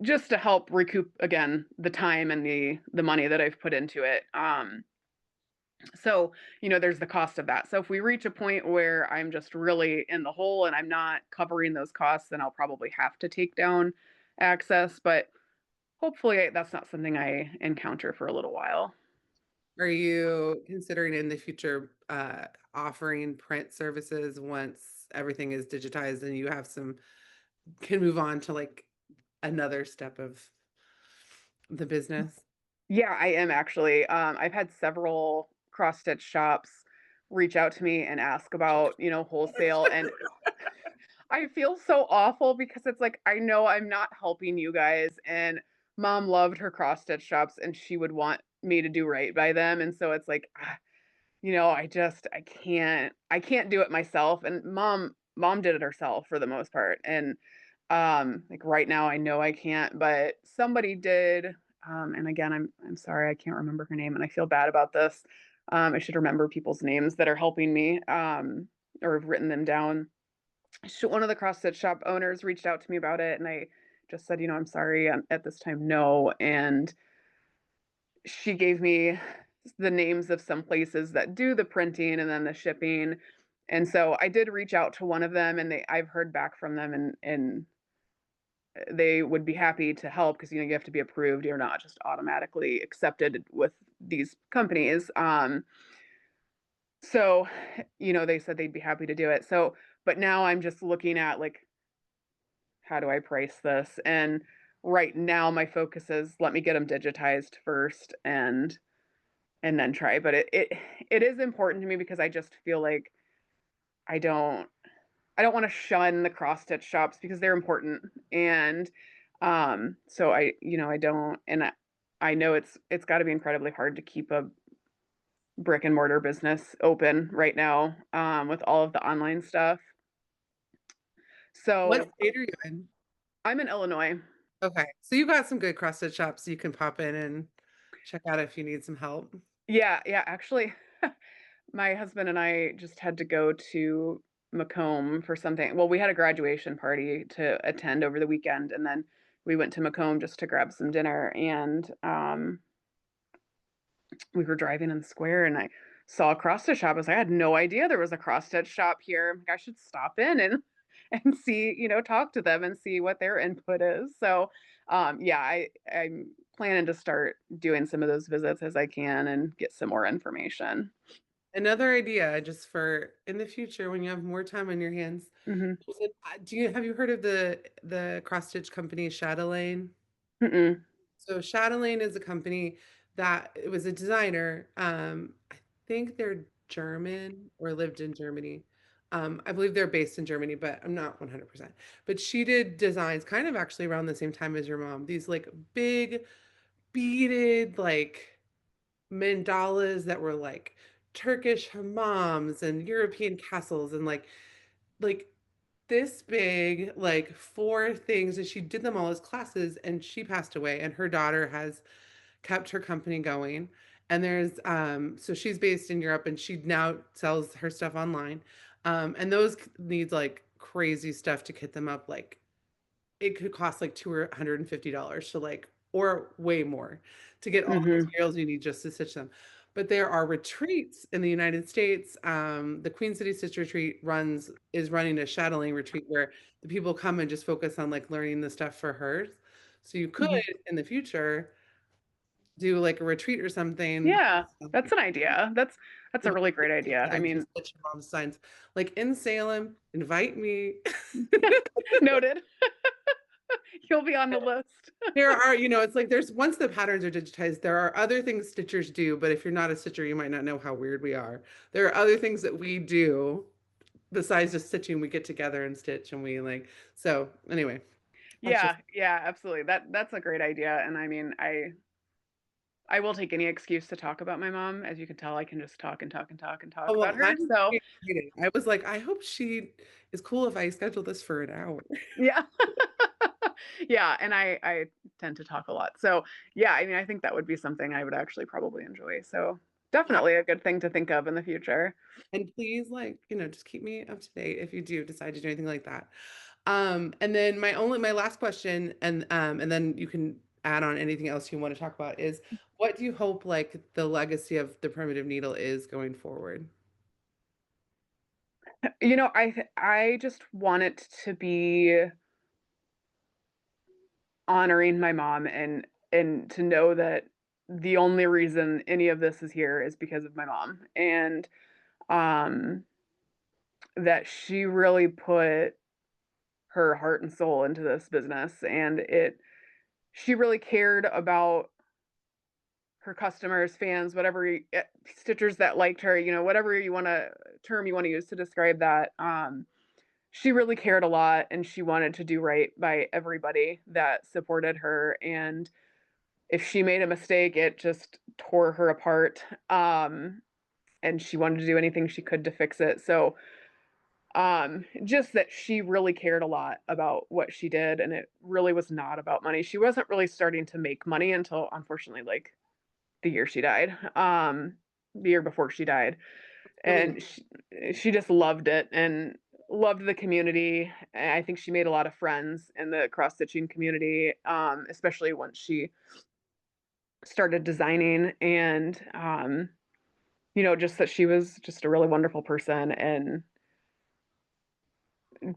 S2: just to help recoup again the time and the money that I've put into it. So, there's the cost of that. So if we reach a point where I'm just really in the hole and I'm not covering those costs, then I'll probably have to take down access. But hopefully that's not something I encounter for a little while.
S1: Are you considering in the future offering print services once everything is digitized and you have some can move on to like another step of the business?
S2: Yeah, I am actually. I've had several cross stitch shops reach out to me and ask about, wholesale. And I feel so awful because it's like I know I'm not helping you guys, and mom loved her cross stitch shops and she would want me to do right by them. And so it's like, I can't do it myself. And mom did it herself for the most part. And like right now I know I can't, but somebody did. And again, I'm sorry, I can't remember her name and I feel bad about this. I should remember people's names that are helping me, or have written them down. One of the cross stitch shop owners reached out to me about it, and I just said, I'm sorry, at this time, no. And she gave me the names of some places that do the printing and then the shipping. And so I did reach out to one of them, and I've heard back from them, and they would be happy to help because you have to be approved. You're not just automatically accepted with these companies. So they said they'd be happy to do it. So, but now I'm just looking at like, how do I price this? And right now my focus is let me get them digitized first, and then try. But it is important to me because I just feel like I don't I don't want to shun the cross stitch shops because they're important. And so I don't. And I know it's got to be incredibly hard to keep a brick and mortar business open right now, with all of the online stuff.
S1: What
S2: So
S1: state are you in?
S2: I'm in Illinois.
S1: Okay. So you got some good CrossFit shops you can pop in and check out if you need some help.
S2: Yeah, yeah, actually, my husband and I just had to go to Macomb for something. Well, we had a graduation party to attend over the weekend, and then we went to Macomb just to grab some dinner. And we were driving in the square, and I saw a cross stitch shop. I had no idea there was a cross stitch shop here. I'm like, I should stop in and see, talk to them and see what their input is. So, yeah, I'm planning to start doing some of those visits as I can and get some more information.
S1: Another idea just for in the future when you have more time on your hands.
S2: Hmm.
S1: Have you heard of the cross stitch company Chatelaine?
S2: Mm-mm.
S1: So Chatelaine is a company that it was a designer. I think they're German or lived in Germany. I believe they're based in Germany, but I'm not 100%. But she did designs kind of actually around the same time as your mom. These like big beaded like mandalas that were like Turkish hammams and European castles and like this big, like four things, and she did them all as classes, and she passed away, and her daughter has kept her company going. And there's so she's based in Europe and she now sells her stuff online. And those need like crazy stuff to kit them up. Like it could cost like $250 to like or way more to get all the
S2: Hmm.
S1: materials you need just to stitch them. But there are retreats in the United States. The Queen City Stitch Retreat runs is running a shadowing retreat where the people come and just focus on like learning the stuff for hers. So you could
S2: Hmm.
S1: in the future do like a retreat or something.
S2: Yeah, that's an idea. That's a really great idea. I
S1: And
S2: mean,
S1: just stitch your mom's signs. Like in Salem, invite me.
S2: noted. You'll be on the list.
S1: There are, it's like there's once the patterns are digitized, there are other things stitchers do, but if you're not a stitcher, you might not know how weird we are. There are other things that we do besides just stitching, we get together and stitch and we like, so anyway, that's just,
S2: Yeah, yeah, absolutely. That's a great idea. And I mean, I will take any excuse to talk about my mom. As you can tell, I can just talk and talk and talk and talk
S1: oh,
S2: about
S1: well, I'm
S2: her. So,
S1: very excited. I was like, I hope she is cool if I schedule this for an hour.
S2: yeah. Yeah, and I tend to talk a lot. So, yeah, I mean, I think that would be something I would actually probably enjoy. So,
S1: Yeah.
S2: definitely a good thing to think of in the future.
S1: And please, like, just keep me up to date if you do decide to do anything like that. And then my last question, and then you can add on anything else you want to talk about is what do you hope like the legacy of the primitive needle is going forward?
S2: I just want it to be honoring my mom and to know that the only reason any of this is here is because of my mom and um that she really put her heart and soul into this business and it she really cared about her customers, fans, stitchers that liked her, whatever you want to term you want to use to describe that. She really cared a lot and she wanted to do right by everybody that supported her and if she made a mistake, it just tore her apart. And she wanted to do anything she could to fix it. So, just that she really cared a lot about what she did, and it really was not about money. She wasn't really starting to make money until, unfortunately, like the year she died, the year before she died,
S1: Really,
S2: and she just loved it and loved the community. And I think she made a lot of friends in the cross stitching community, especially once she started designing and just that she was just a really wonderful person and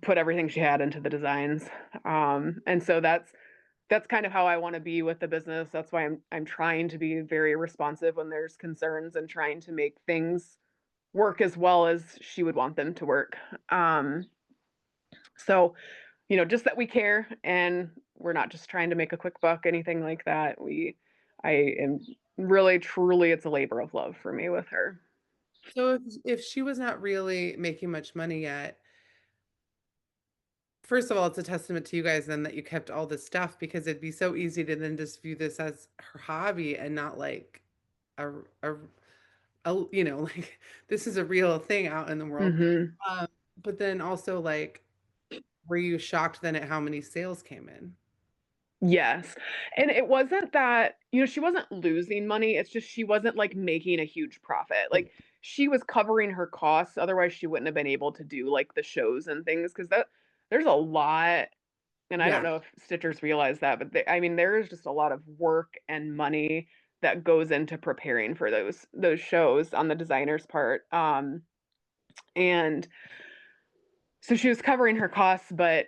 S2: put everything she had into the designs. And so that's kind of how I want to be with the business. That's why I'm trying to be very responsive when there's concerns and trying to make things work as well as she would want them to work. Um, so just that we care and we're not just trying to make a quick buck, anything like that. I am really, truly, it's a labor of love for me with her.
S1: so if she was not really making much money yet, first of all, it's a testament to you guys then that you kept all this stuff because it'd be so easy to then just view this as her hobby and not like a, a, like this is a real thing out in the world.
S2: Hmm.
S1: Um, but then also like, were you shocked then at how many sales came in?
S2: Yes. And it wasn't that, she wasn't losing money. It's just she wasn't like making a huge profit. Like she was covering her costs. Otherwise, she wouldn't have been able to do like the shows and things because there's a lot. And I don't
S1: Yeah.
S2: know if stitchers realize that, but I mean, there is just a lot of work and money that goes into preparing for those shows on the designer's part. And so she was covering her costs, but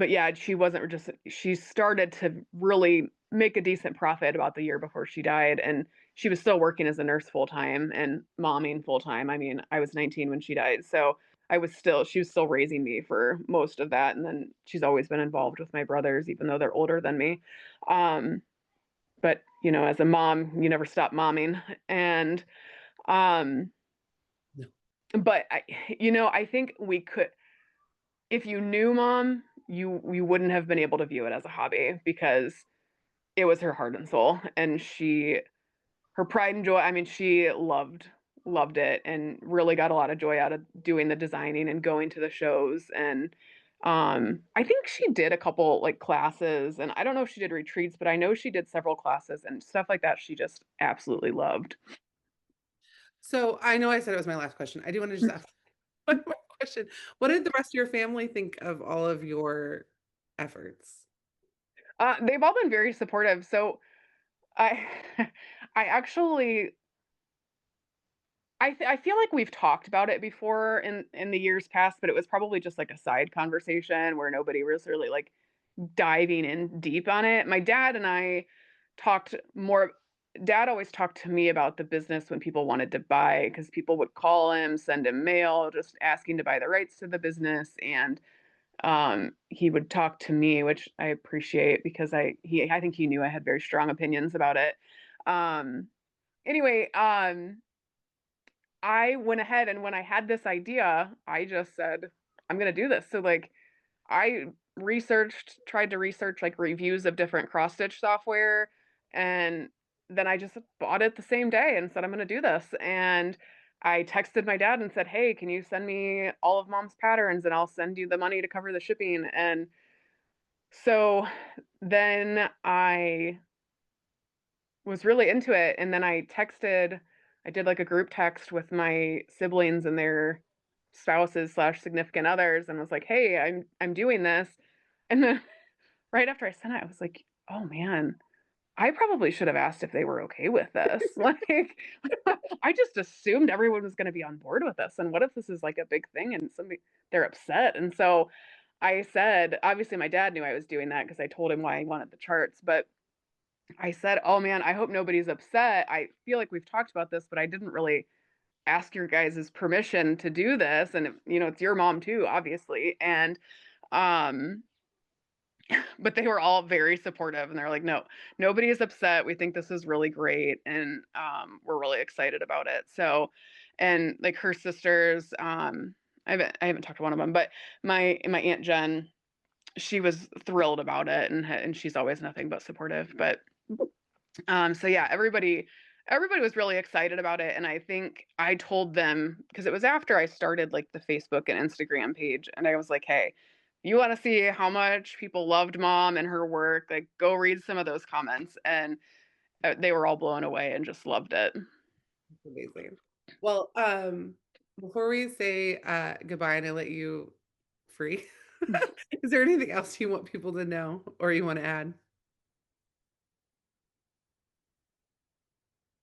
S2: yeah, she started to really make a decent profit about the year before she died. And she was still working as a nurse full time and momming full time. I mean, I was 19 when she died. So she was still raising me for most of that. And then she's always been involved with my brothers, even though they're older than me. Um, but as a mom, you never stop momming. And, um,
S1: No.
S2: but I think we could, if you knew mom, you wouldn't have been able to view it as a hobby because it was her heart and soul and her pride and joy. I mean, she loved it and really got a lot of joy out of doing the designing and going to the shows and I think she did a couple like classes and I don't know if she did retreats, but I know she did several classes and stuff like that she just absolutely loved.
S1: So I know I said it was my last question. I do want to just ask one more question. What did the rest of your family think of all of your efforts?
S2: They've all been very supportive. So I I actually I feel like we've talked about it before in the years past, but it was probably just like a side conversation where nobody was really like diving in deep on it. My dad and I talked more. Dad always talked to me about the business when people wanted to buy because people would call him, send him mail, just asking to buy the rights to the business, and he would talk to me, which I appreciate because I think he knew I had very strong opinions about it. Um, anyway, I went ahead and when I had this idea, I just said, I'm going to do this. So like I tried to research like reviews of different cross stitch software, and then I just bought it the same day and said, I'm going to do this. And I texted my dad and said, hey, can you send me all of mom's patterns and I'll send you the money to cover the shipping? And so then I was really into it. And then I did like a group text with my siblings and their spouses slash significant others and was like, hey, I'm doing this. And then right after I sent it, I was like, oh man, I probably should have asked if they were okay with this. Like, I just assumed everyone was going to be on board with this. And what if this is like a big thing and somebody they're upset? And so I said, obviously, my dad knew I was doing that because I told him why I wanted the charts. But I said, oh man, I hope nobody's upset. I feel like we've talked about this, but I didn't really ask your guys' permission to do this. And, it's your mom too, obviously. And, um, but they were all very supportive and they're like, no, nobody is upset. We think this is really great. And we're really excited about it. So, and like her sisters, I haven't talked to one of them, but my Aunt Jen, she was thrilled about it and she's always nothing but supportive. But so yeah, everybody was really excited about it. And I think I told them because it was after I started like the Facebook and Instagram page, and I was like, hey, you want to see how much people loved mom and her work, like go read some of those comments. And they were all blown away and just loved it.
S1: Amazing. Well, before we say goodbye and I let you free, is there anything else you want people to know or you want to add?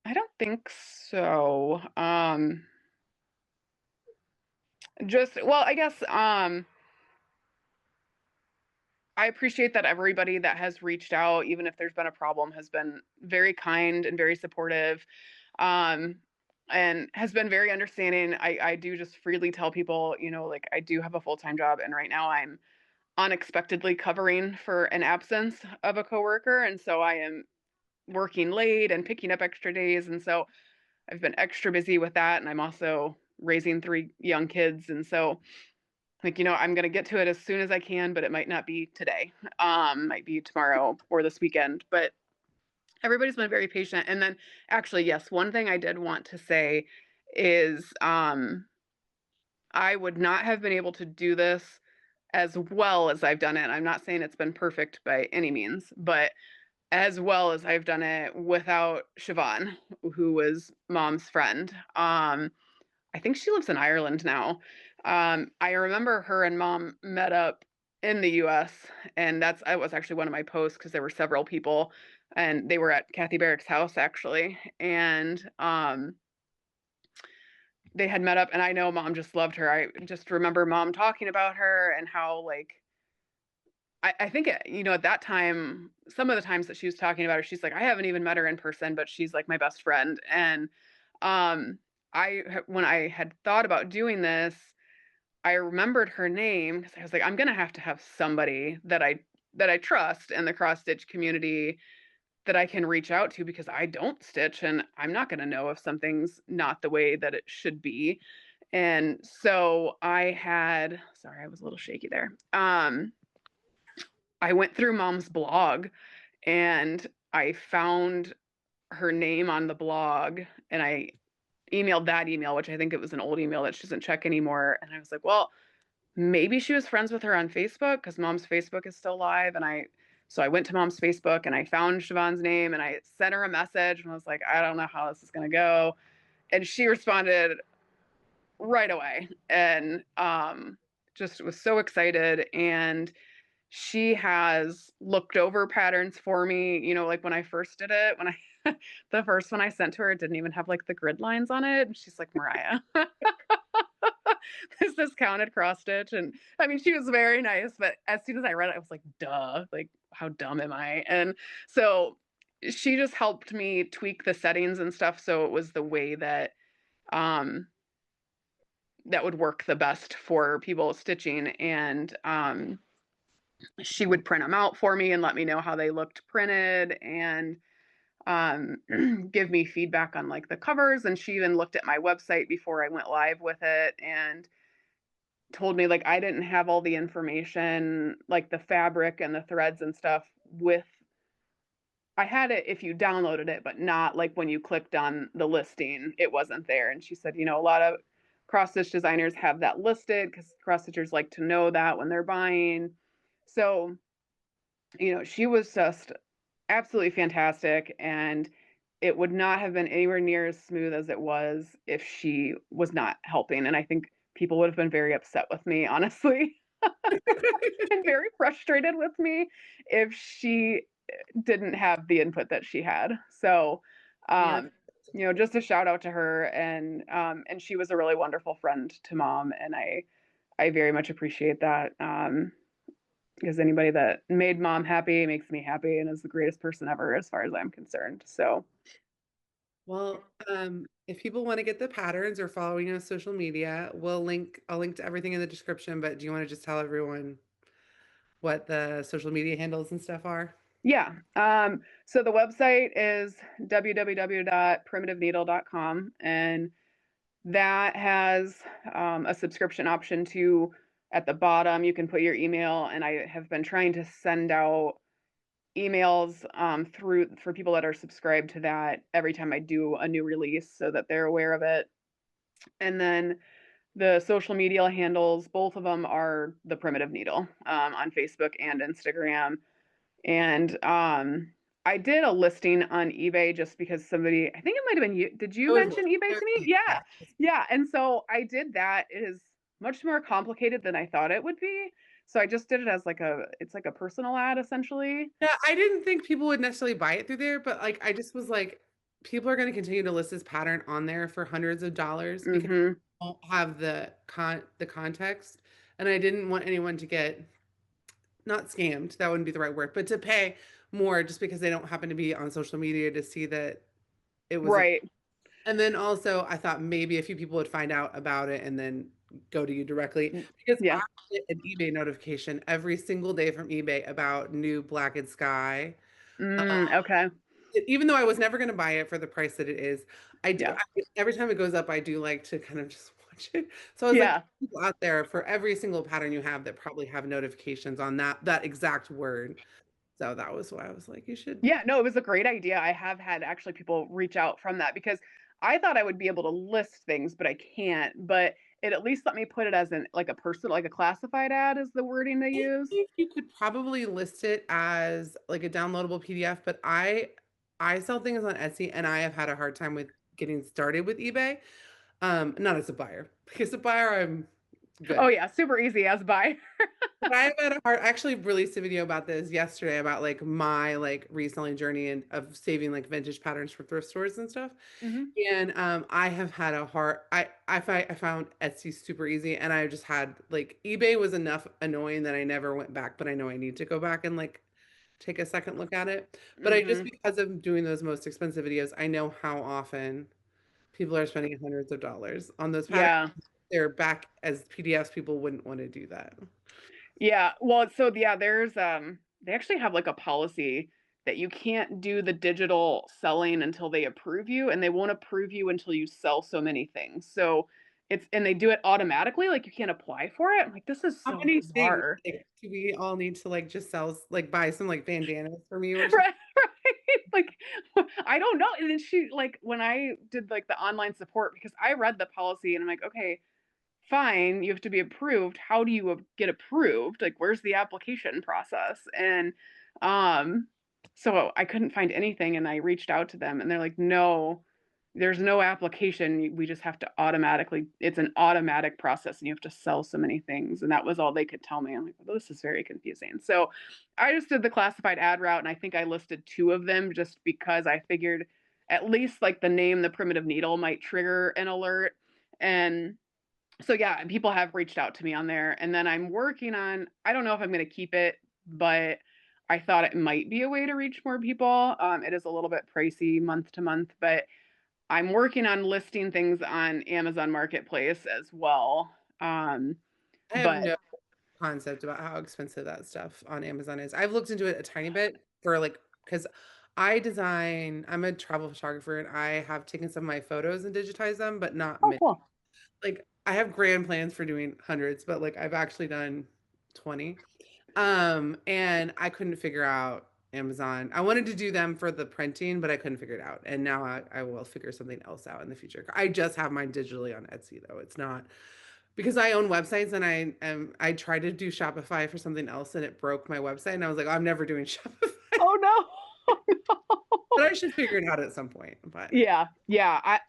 S2: I don't think so. Just well, I guess I appreciate that everybody that has reached out, even if there's been a problem, has been very kind and very supportive, um, and has been very understanding. I do just freely tell people, like I do have a full-time job, and right now I'm unexpectedly covering for an absence of a coworker, and so I am working late and picking up extra days, and so I've been extra busy with that, and I'm also raising three young kids, and so like I'm going to get to it as soon as I can, but it might not be today, might be tomorrow or this weekend. But everybody's been very patient. And then actually, yes, one thing I did want to say is I would not have been able to do this as well as I've done it. I'm not saying it's been perfect by any means, but as well as I've done it without Siobhan, who was mom's friend. I think she lives in Ireland now. I remember her and mom met up in the US, and that was actually one of my posts because there were several people, and they were at Kathy Barrick's house actually, and they had met up, and I know mom just loved her. I just remember mom talking about her and how like I think at that time, some of the times that she was talking about her, she's like, I haven't even met her in person, but she's like my best friend. And um, when I had thought about doing this, I remembered her name because I was like, I'm gonna have to have somebody that I trust in the cross stitch community that I can reach out to because I don't stitch and I'm not gonna know if something's not the way that it should be. And so sorry, I was a little shaky there. I went through mom's blog and I found her name on the blog and I emailed that email, which I think it was an old email that she doesn't check anymore. And I was like, well, maybe she was friends with her on Facebook because mom's Facebook is still live. So I went to mom's Facebook and I found Siobhan's name and I sent her a message and I was like, I don't know how this is going to go. And she responded right away and just was so excited. And she has looked over patterns for me, like when I first did it, the first one I sent to her, it didn't even have like the grid lines on it. And she's like, Mariah, is this counted cross stitch? And I mean, she was very nice, but as soon as I read it, I was like, duh, like, how dumb am I? And so she just helped me tweak the settings and stuff. So it was the way um, that would work the best for people stitching. And she would print them out for me and let me know how they looked printed. And give me feedback on like the covers, and she even looked at my website before I went live with it and told me like I didn't have all the information, like the fabric and the threads and stuff with. I had it if you downloaded it, but not like when you clicked on the listing, it wasn't there. And she said, you know, a lot of cross stitch designers have that listed because cross stitchers like to know that when they're buying. So, you know, she was just absolutely fantastic. And it would not have been anywhere near as smooth as it was if she was not helping. And I think people would have been very upset with me, honestly, and very frustrated with me if she didn't have the input that she had. So,
S1: Yeah.
S2: um, you know, just a shout out to her, and she was a really wonderful friend to mom, and I very much appreciate that. Because anybody that made mom happy makes me happy, and is the greatest person ever, as far as I'm concerned. So,
S1: Well, if people want to get the patterns or following us on social media, I'll link to everything in the description, but do you want to just tell everyone what the social media handles and stuff are?
S2: yeah. So the website is www.primitiveneedle.com, and that has a subscription option too. At the bottom, you can put your email, and I have been trying to send out emails through for people that are subscribed to that every time I do a new release so that they're aware of it. And then the social media handles, both of them are the Primitive Needle on Facebook and Instagram. And I did a listing on eBay just because somebody, I think it might have been you. Did you
S1: It was
S2: mention
S1: me.
S2: eBay
S1: It was
S2: to me?
S1: me.
S2: Yeah.
S1: Yeah.
S2: Yeah. And so I did that. It is much more complicated than I thought it would be. So I just did it as like it's like a personal ad essentially.
S1: Yeah, I didn't think people would necessarily buy it through there, but like I just was like, people are going to continue to list this pattern on there for hundreds of dollars because
S2: Mm-hmm.
S1: they don't have the context, and I didn't want anyone to get not scammed, that wouldn't be the right word, but to pay more just because they don't happen to be on social media to see that it was a,
S2: Right.
S1: and then also I thought maybe a few people would find out about it and then go to you directly because I
S2: Yeah.
S1: get an eBay notification every single day from eBay about new Black and Sky.
S2: Okay.
S1: Even though I was never going to buy it for the price that it is,
S2: Yeah.
S1: every time it goes up, I do like to kind of just watch it. So I was like,
S2: Yeah.
S1: people out there for every single pattern you have that probably have notifications on that exact word. So that was why I was like, you should.
S2: Yeah, no, it was a great idea. I have had actually people reach out from that because I thought I would be able to list things, but I can't. But it at least let me put it as an like a person, like a classified ad is the wording they
S1: I
S2: use.
S1: think you could probably list it as like a downloadable PDF, but I sell things on Etsy and I have had a hard time with getting started with eBay. Not as a buyer. Because a buyer I'm
S2: Oh
S1: good.
S2: yeah, super easy as by.
S1: But I've had a hard, I actually released a video about this yesterday about like my like reselling journey and of saving like vintage patterns for thrift stores and stuff.
S2: Hmm.
S1: And I have had a hard I found Etsy super easy and I just had like eBay was enough annoying that I never went back, but I know I need to go back and like take a second look at it. But I just
S2: Hmm.
S1: because of doing those most expensive videos, I know how often people are spending hundreds of dollars on those patterns.
S2: Yeah.
S1: They're back as PDFs, people wouldn't want to do that.
S2: Yeah. Well, so yeah, there's they actually have like a policy that you can't do the digital selling until they approve you, and they won't approve you until you sell so many things. So it's and they do it automatically, like you can't apply for it. I'm like, this is
S1: How
S2: so
S1: many things
S2: bizarre.
S1: like do we all need to like just sell like buy some like bandanas from you or something?
S2: Right, right. Like I don't know. And then she like when I did like the online support because I read the policy and I'm like, okay, fine, you have to be approved. How do you get approved? Like, where's the application process? And um, so I couldn't find anything, and I reached out to them, and they're like, no, there's no application. We just have to automatically. It's an automatic process, and you have to sell so many things. And that was all they could tell me. I'm like, well, this is very confusing. So I just did the classified ad route, and I think I listed two of them just because I figured at least like the name, the primitive needle, might trigger an alert. And so yeah, people have reached out to me on there, and then I'm working on, I don't know if I'm going to keep it, but I thought it might be a way to reach more people. It is a little bit pricey month to month, but I'm working on listing things on Amazon Marketplace as well.
S1: I have
S2: But
S1: no concept about how expensive that stuff on Amazon is. I've looked into it a tiny bit for like because I'm a travel photographer and I have taken some of my photos and digitized them, but not
S2: Oh,
S1: many.
S2: cool.
S1: Like I have grand plans for doing hundreds, but like I've actually done 20. And I couldn't figure out Amazon. I wanted to do them for the printing, but I couldn't figure it out. And now I will figure something else out in the future. I just have mine digitally on Etsy though. It's not because I own websites and I tried to do Shopify for something else and it broke my website and I was like, oh, I'm never doing Shopify.
S2: Oh no.
S1: But I should figure it out at some point. But
S2: Yeah, yeah.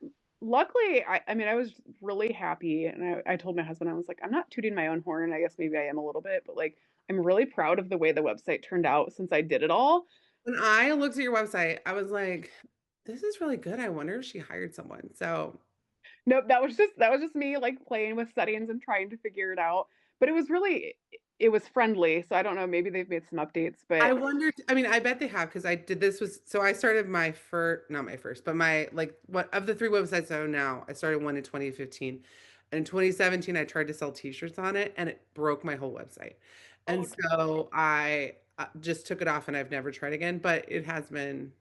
S2: Luckily, I mean, I was really happy, and I told my husband, I was like, I'm not tooting my own horn. I guess maybe I am a little bit, but like, I'm really proud of the way the website turned out since I did it all.
S1: when I looked at your website, I was like, this is really good. I wonder if she hired someone. So
S2: Nope, that was just me like playing with settings and trying to figure it out. But it was friendly, so I don't know. Maybe they've made some updates,
S1: I
S2: but
S1: wondered, I mean, I bet they have because I did this was so I started my first, not my first, but my like what of the three websites I own now, I started one in 2015. And in 2017, I tried to sell t-shirts on it and it broke my whole website.
S2: oh
S1: And
S2: no.
S1: so I just took it off and I've never tried again, but it has been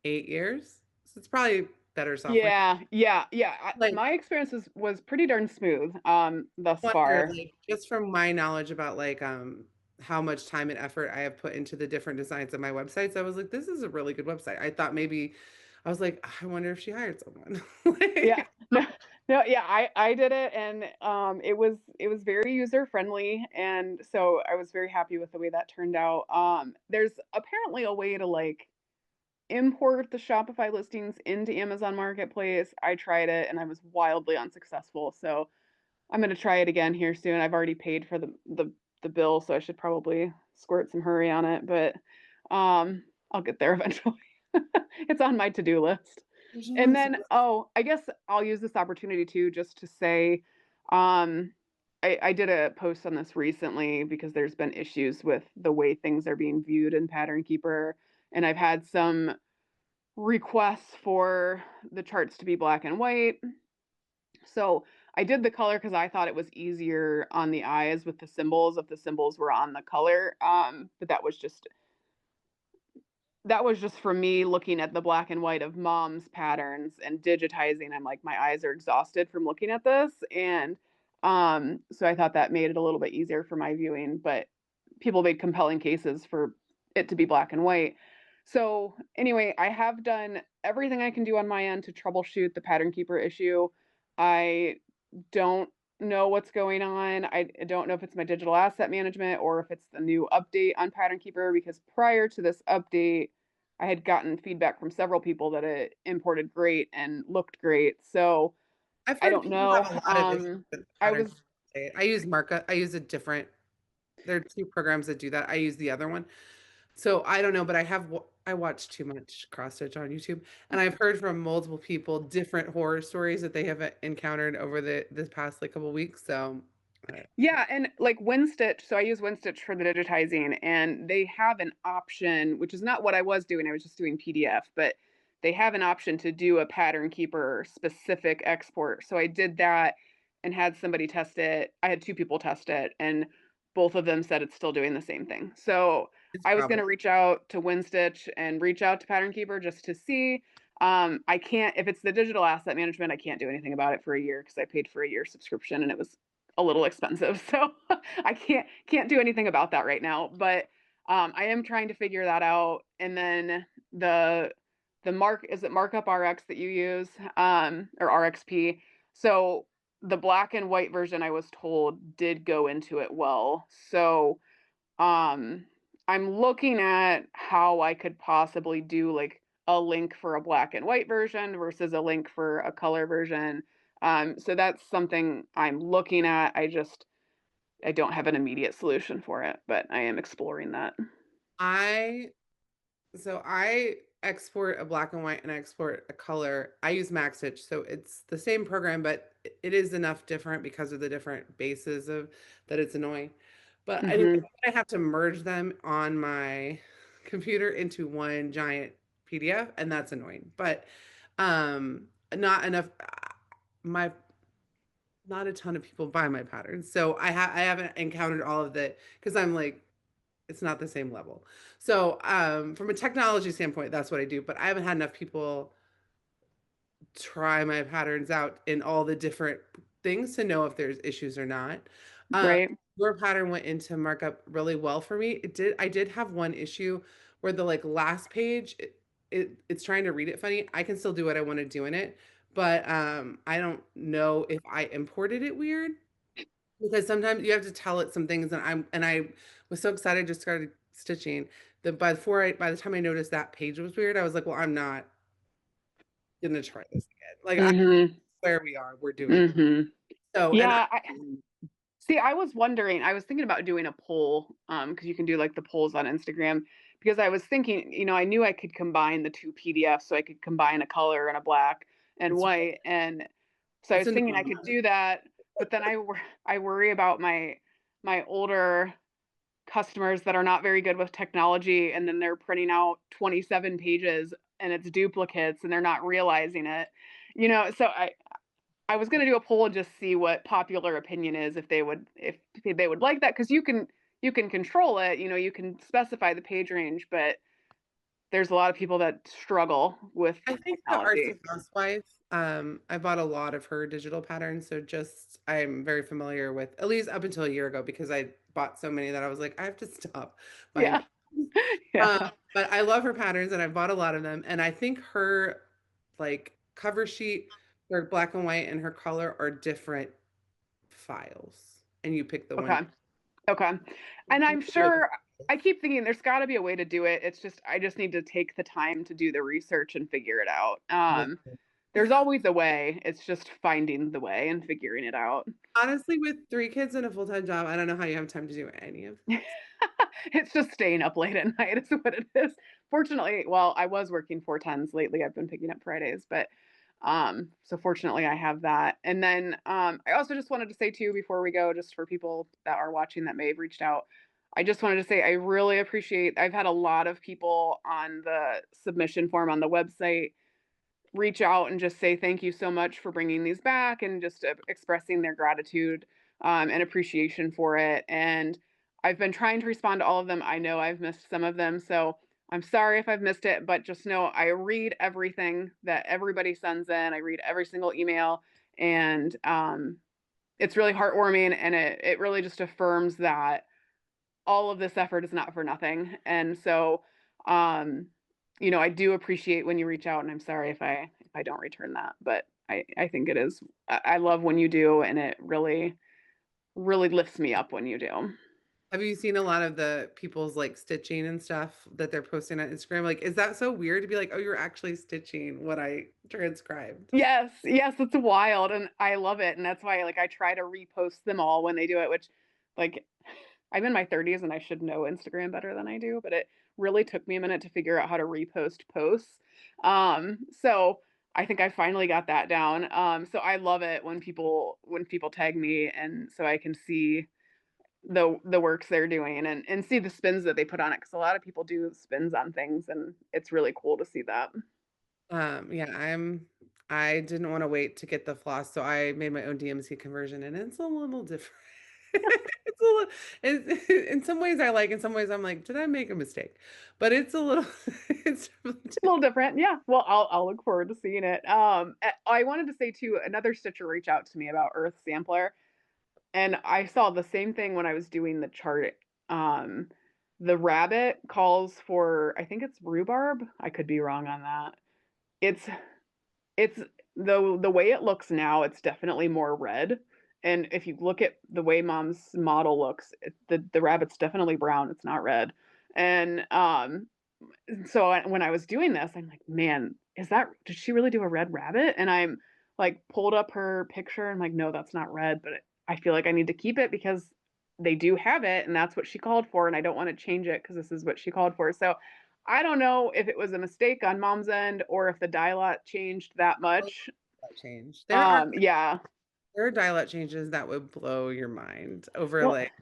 S1: 8 years. So it's probably better software.
S2: Yeah, yeah, yeah.
S1: Like
S2: My experience was pretty darn smooth thus
S1: wonder,
S2: far.
S1: like, just from my knowledge about like how much time and effort I have put into the different designs of my websites, I was like, this is a really good website. I thought maybe I was like, I wonder if she hired someone.
S2: Yeah.
S1: Like,
S2: No, no, yeah, I did it and it was very user friendly and so I was very happy with the way that turned out. There's apparently a way to like import the Shopify listings into Amazon Marketplace. I tried it and I was wildly unsuccessful. So I'm gonna try it again here soon. I've already paid for the bill, so I should probably squirt some hurry on it, but I'll get there eventually. It's on my to-do list. And
S1: Siobhan, so
S2: then, oh, I guess I'll use this opportunity too, just to say, um, I did a post on this recently because there's been issues with the way things are being viewed in Pattern Keeper, and I've had some requests for the charts to be black and white. So I did the color because I thought it was easier on the eyes with the symbols if the symbols were on the color. But that was just for me looking at the black and white of mom's patterns and digitizing. I'm like, my eyes are exhausted from looking at this. And so I thought that made it a little bit easier for my viewing, but people made compelling cases for it to be black and white. So anyway, I have done everything I can do on my end to troubleshoot the pattern keeper issue. I don't know what's going on. I don't know if it's my digital asset management or if it's the new update on Pattern Keeper because prior to this update, I had gotten feedback from several people that it imported great and looked great. So
S1: I've
S2: I
S1: heard
S2: don't
S1: people
S2: know.
S1: have a lot of issues with
S2: I
S1: pattern.
S2: was
S1: I use Marka. I use a different. There are two programs that do that. I use the other one. So I don't know, but I watch too much cross stitch on YouTube, and I've heard from multiple people different horror stories that they have encountered over the this past like couple weeks. So
S2: Yeah, and like WinStitch, so I use WinStitch for the digitizing, and they have an option, which is not what I was doing. I was just doing PDF, but they have an option to do a pattern keeper specific export. So I did that and had somebody test it. I had two people test it, and both of them said it's still doing the same thing. So
S1: it's
S2: I was going
S1: probably
S2: to reach out to WinStitch and reach out to Pattern Keeper just to see. I can't, if it's the digital asset management, I can't do anything about it for a year because I paid for a year subscription and it was a little expensive. So I can't do anything about that right now. But I am trying to figure that out. And then the mark is it markup RX that you use or RXP. So the black and white version I was told did go into it well. So um I'm looking at how I could possibly do like a link for a black and white version versus a link for a color version. So that's something I'm looking at. I don't have an immediate solution for it, but I am exploring that.
S1: I so I export a black and white and I export a color. I use MaxStitch, so it's the same program, but it is enough different because of the different bases of that it's annoying. But I mean,
S2: Hmm.
S1: I have to merge them on my computer into one giant PDF, and that's annoying. But not enough. My not a ton of people buy my patterns, so I haven't encountered all of the because I'm like it's not the same level. So, from a technology standpoint, that's what I do. But I haven't had enough people try my patterns out in all the different things to know if there's issues or not. Um,
S2: Right.
S1: your pattern went into markup really well for me. It did. I did have one issue where the like last page, it's trying to read it funny. I can still do what I want to do in it, but I don't know if I imported it weird because sometimes you have to tell it some things, and I was so excited I just started stitching that by the time I noticed that page was weird, I was like, well, I'm not gonna try this again. Like I
S2: Mm-hmm.
S1: where we are, we're doing it.
S2: Mm-hmm.
S1: So, and
S2: Yeah. See, I was wondering, I was thinking about doing a poll, because you can do like the polls on Instagram, because I was thinking, I knew I could combine the two PDFs, so I could combine a color and a black and
S1: it's
S2: white, and so I
S1: it's
S2: was thinking I
S1: annoying.
S2: could do that, but then I worry about my older customers that are not very good with technology, and then they're printing out 27 pages and it's duplicates and they're not realizing it. So I was going to do a poll and just see what popular opinion is, if they would like that, because you can control it, you can specify the page range, but there's a lot of people that struggle with
S1: I think the
S2: technology.
S1: artsy housewife, I bought a lot of her digital patterns, so just I'm very familiar with at least up until a year ago because I bought so many that I was like, I have to stop buying.
S2: Yeah. Yeah.
S1: But I love her patterns and I've bought a lot of them, and I think her like cover sheet, her black and white and her color are different files, and you pick the one.
S2: Okay. Okay. And I'm sure, I keep thinking there's got to be a way to do it. It's just I just need to take the time to do the research and figure it out. There's always a way. It's just finding the way and figuring it out.
S1: Honestly, with 3 kids and a full-time job, I don't know how you have time to do any of this.
S2: It's just staying up late at night is what it is. Fortunately, well, I was working 4 10s lately. I've been picking up Fridays, but so fortunately I have that. And then I also just wanted to say too before we go, just for people that are watching that may have reached out, I just wanted to say I really appreciate, I've had a lot of people on the submission form on the website reach out and just say thank you so much for bringing these back, and just expressing their gratitude and appreciation for it. And I've been trying to respond to all of them. I know I've missed some of them, so I'm sorry if I've missed it, but just know I read everything that everybody sends in. I read every single email, and it's really heartwarming, and it really just affirms that all of this effort is not for nothing. And so, um, I do appreciate when you reach out, and I'm sorry if I don't return that, but I think it is. I love when you do, and it really really lifts me up when you do.
S1: Have you seen a lot of the people's like stitching and stuff that they're posting on Instagram? Like, is that so weird to be like, oh, you're actually stitching what I transcribed?
S2: Yes, yes, it's wild, and I love it, and that's why like I try to repost them all when they do it, which like I'm in my 30s and I should know Instagram better than I do, but it really took me a minute to figure out how to repost posts. So I think I finally got that down. So I love it when people tag me, and so I can see the works they're doing, and see the spins that they put on it, because a lot of people do spins on things, and it's really cool to see that.
S1: Yeah, I didn't want to wait to get the floss, so I made my own DMC conversion, and it's a little different. It's a little, in some ways I like, in some ways I'm like, did I make a mistake? But it's a little, it's really
S2: A little different, yeah. Well, I'll look forward to seeing it. I wanted to say too, another stitcher reached out to me about Earth Sampler. And I saw the same thing when I was doing the chart. Um, the rabbit calls for, I think it's rhubarb. I could be wrong on that. It's it's the way it looks now, it's definitely more red. And if you look at the way mom's model looks, the rabbit's definitely brown. It's not red. And so when I was doing this, I'm like, man, did she really do a red rabbit? And I'm like, pulled up her picture. And I'm like, no, that's not red, but I feel like I need to keep it because they do have it, and that's what she called for. And I don't want to change it because this is what she called for. So I don't know if it was a mistake on mom's end or if the dialect changed that much.
S1: change.
S2: Yeah.
S1: There are dialect changes that would blow your mind over
S2: Well,
S1: like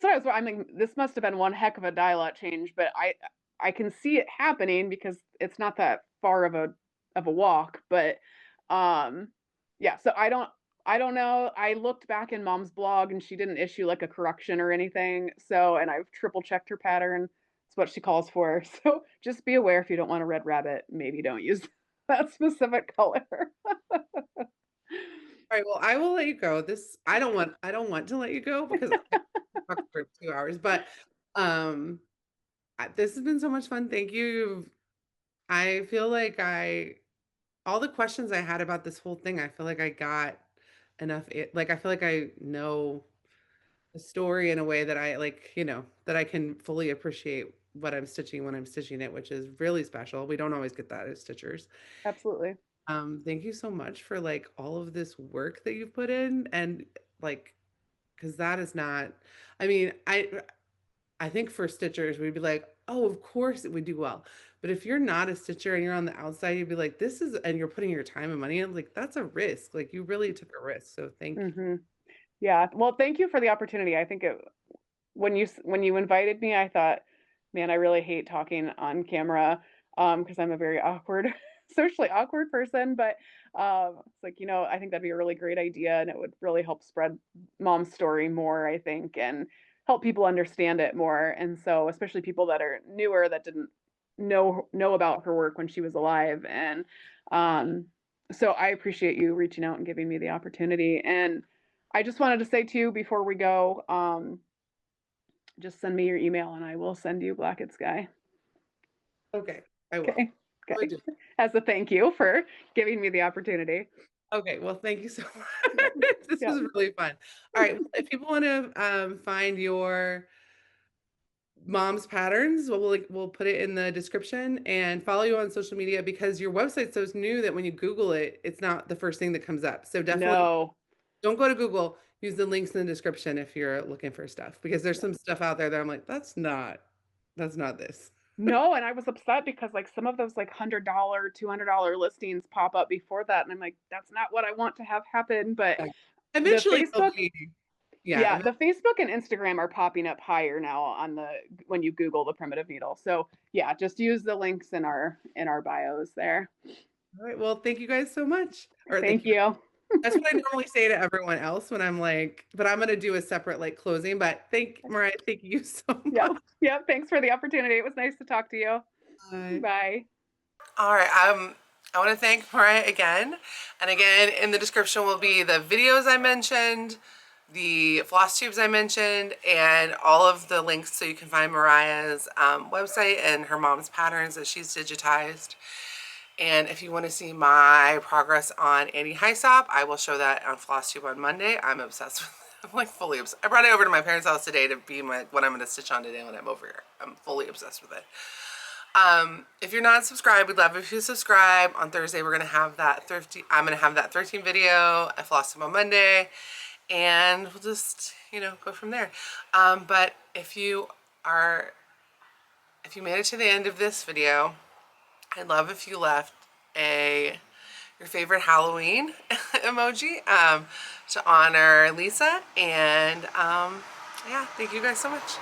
S2: that's what I mean, this must have been one heck of a dialect change, but I can see it happening because it's not that far of a walk, but um yeah, so I don't know. I looked back in mom's blog and she didn't issue like a correction or anything. So, and I've triple checked her pattern. It's what she calls for. So just be aware if you don't want a red rabbit, maybe don't use that specific color.
S1: All right, well, I will let you go. I don't want to let you go because I could talk for 2 hours, but um this has been so much fun. Thank you. I feel like all the questions I had about this whole thing, I feel like I got enough like I feel like I know the story in a way that I like, that I can fully appreciate what I'm stitching when I'm stitching it, which is really special. We don't always get that as stitchers.
S2: Absolutely.
S1: Thank you so much for like all of this work that you've put in and like because that is not I mean, I think for stitchers we'd be like, oh, of course it would do well. But if you're not a stitcher and you're on the outside, you'd be like, this is and you're putting your time and money in, like that's a risk. Like you really took a risk. So thank you.
S2: Hmm. Yeah. Well, thank you for the opportunity. I think when you invited me, I thought, man, I really hate talking on camera because I'm a very awkward, socially awkward person. But it's like, I think that'd be a really great idea, and it would really help spread mom's story more, I think, and help people understand it more. And so, especially people that are newer that didn't know about her work when she was alive. And um, so, I appreciate you reaching out and giving me the opportunity. And I just wanted to say too before we go. Just send me your email and I will send you Blackett Sky.
S1: Okay, I will.
S2: Okay.
S1: I would
S2: Okay.
S1: do.
S2: As a thank you for giving me the opportunity.
S1: Okay, well, thank you so much.
S2: Yep.
S1: This
S2: Yep.
S1: was really fun. All right, well, if people want to find your mom's patterns, we'll put it in the description and follow you on social media because your website's so new that when you Google it, it's not the first thing that comes up. So definitely
S2: No.
S1: don't go to Google. Use the links in the description if you're looking for stuff because there's
S2: Yep.
S1: some stuff out there that I'm like, that's not this.
S2: No, and I was upset because like some of those like $100, $200 listings pop up before that, and I'm like, that's not what I want to have happen. But
S1: Yeah.
S2: the
S1: Eventually they'll
S2: Facebook,
S1: be, yeah.
S2: yeah, the Facebook and Instagram are popping up higher now on the when you Google the primitive needle. So yeah, just use the links in our bios there.
S1: All right. Well, thank you guys so much. Or thank
S2: Thank
S1: you.
S2: you.
S1: That's what I normally say to everyone else when I'm like, but I'm gonna do a separate like closing. But thank Mariah, thank you so
S2: Yeah.
S1: much.
S2: Yeah. Thanks for the opportunity. It was nice to talk to you.
S1: Bye.
S2: Bye.
S1: All right. I want to thank Mariah again. And again, in the description will be the videos I mentioned, the floss tubes I mentioned, and all of the links so you can find Mariah's website and her mom's patterns that she's digitized. And if you want to see my progress on Annie Hyssop, I will show that on Flosstube on Monday. I'm obsessed with it. I'm like fully obsessed. I brought it over to my parents' house today to be what I'm going to stitch on today when I'm over here. I'm fully obsessed with it. If you're not subscribed, we'd love if you subscribe. On Thursday, we're going to have that thrifty. I'm going to have that thrifting video. I flossed them on Monday, and we'll just, go from there. But if you made it to the end of this video, I'd love if you left your favorite Halloween emoji to honor Lisa. And yeah, thank you guys so much.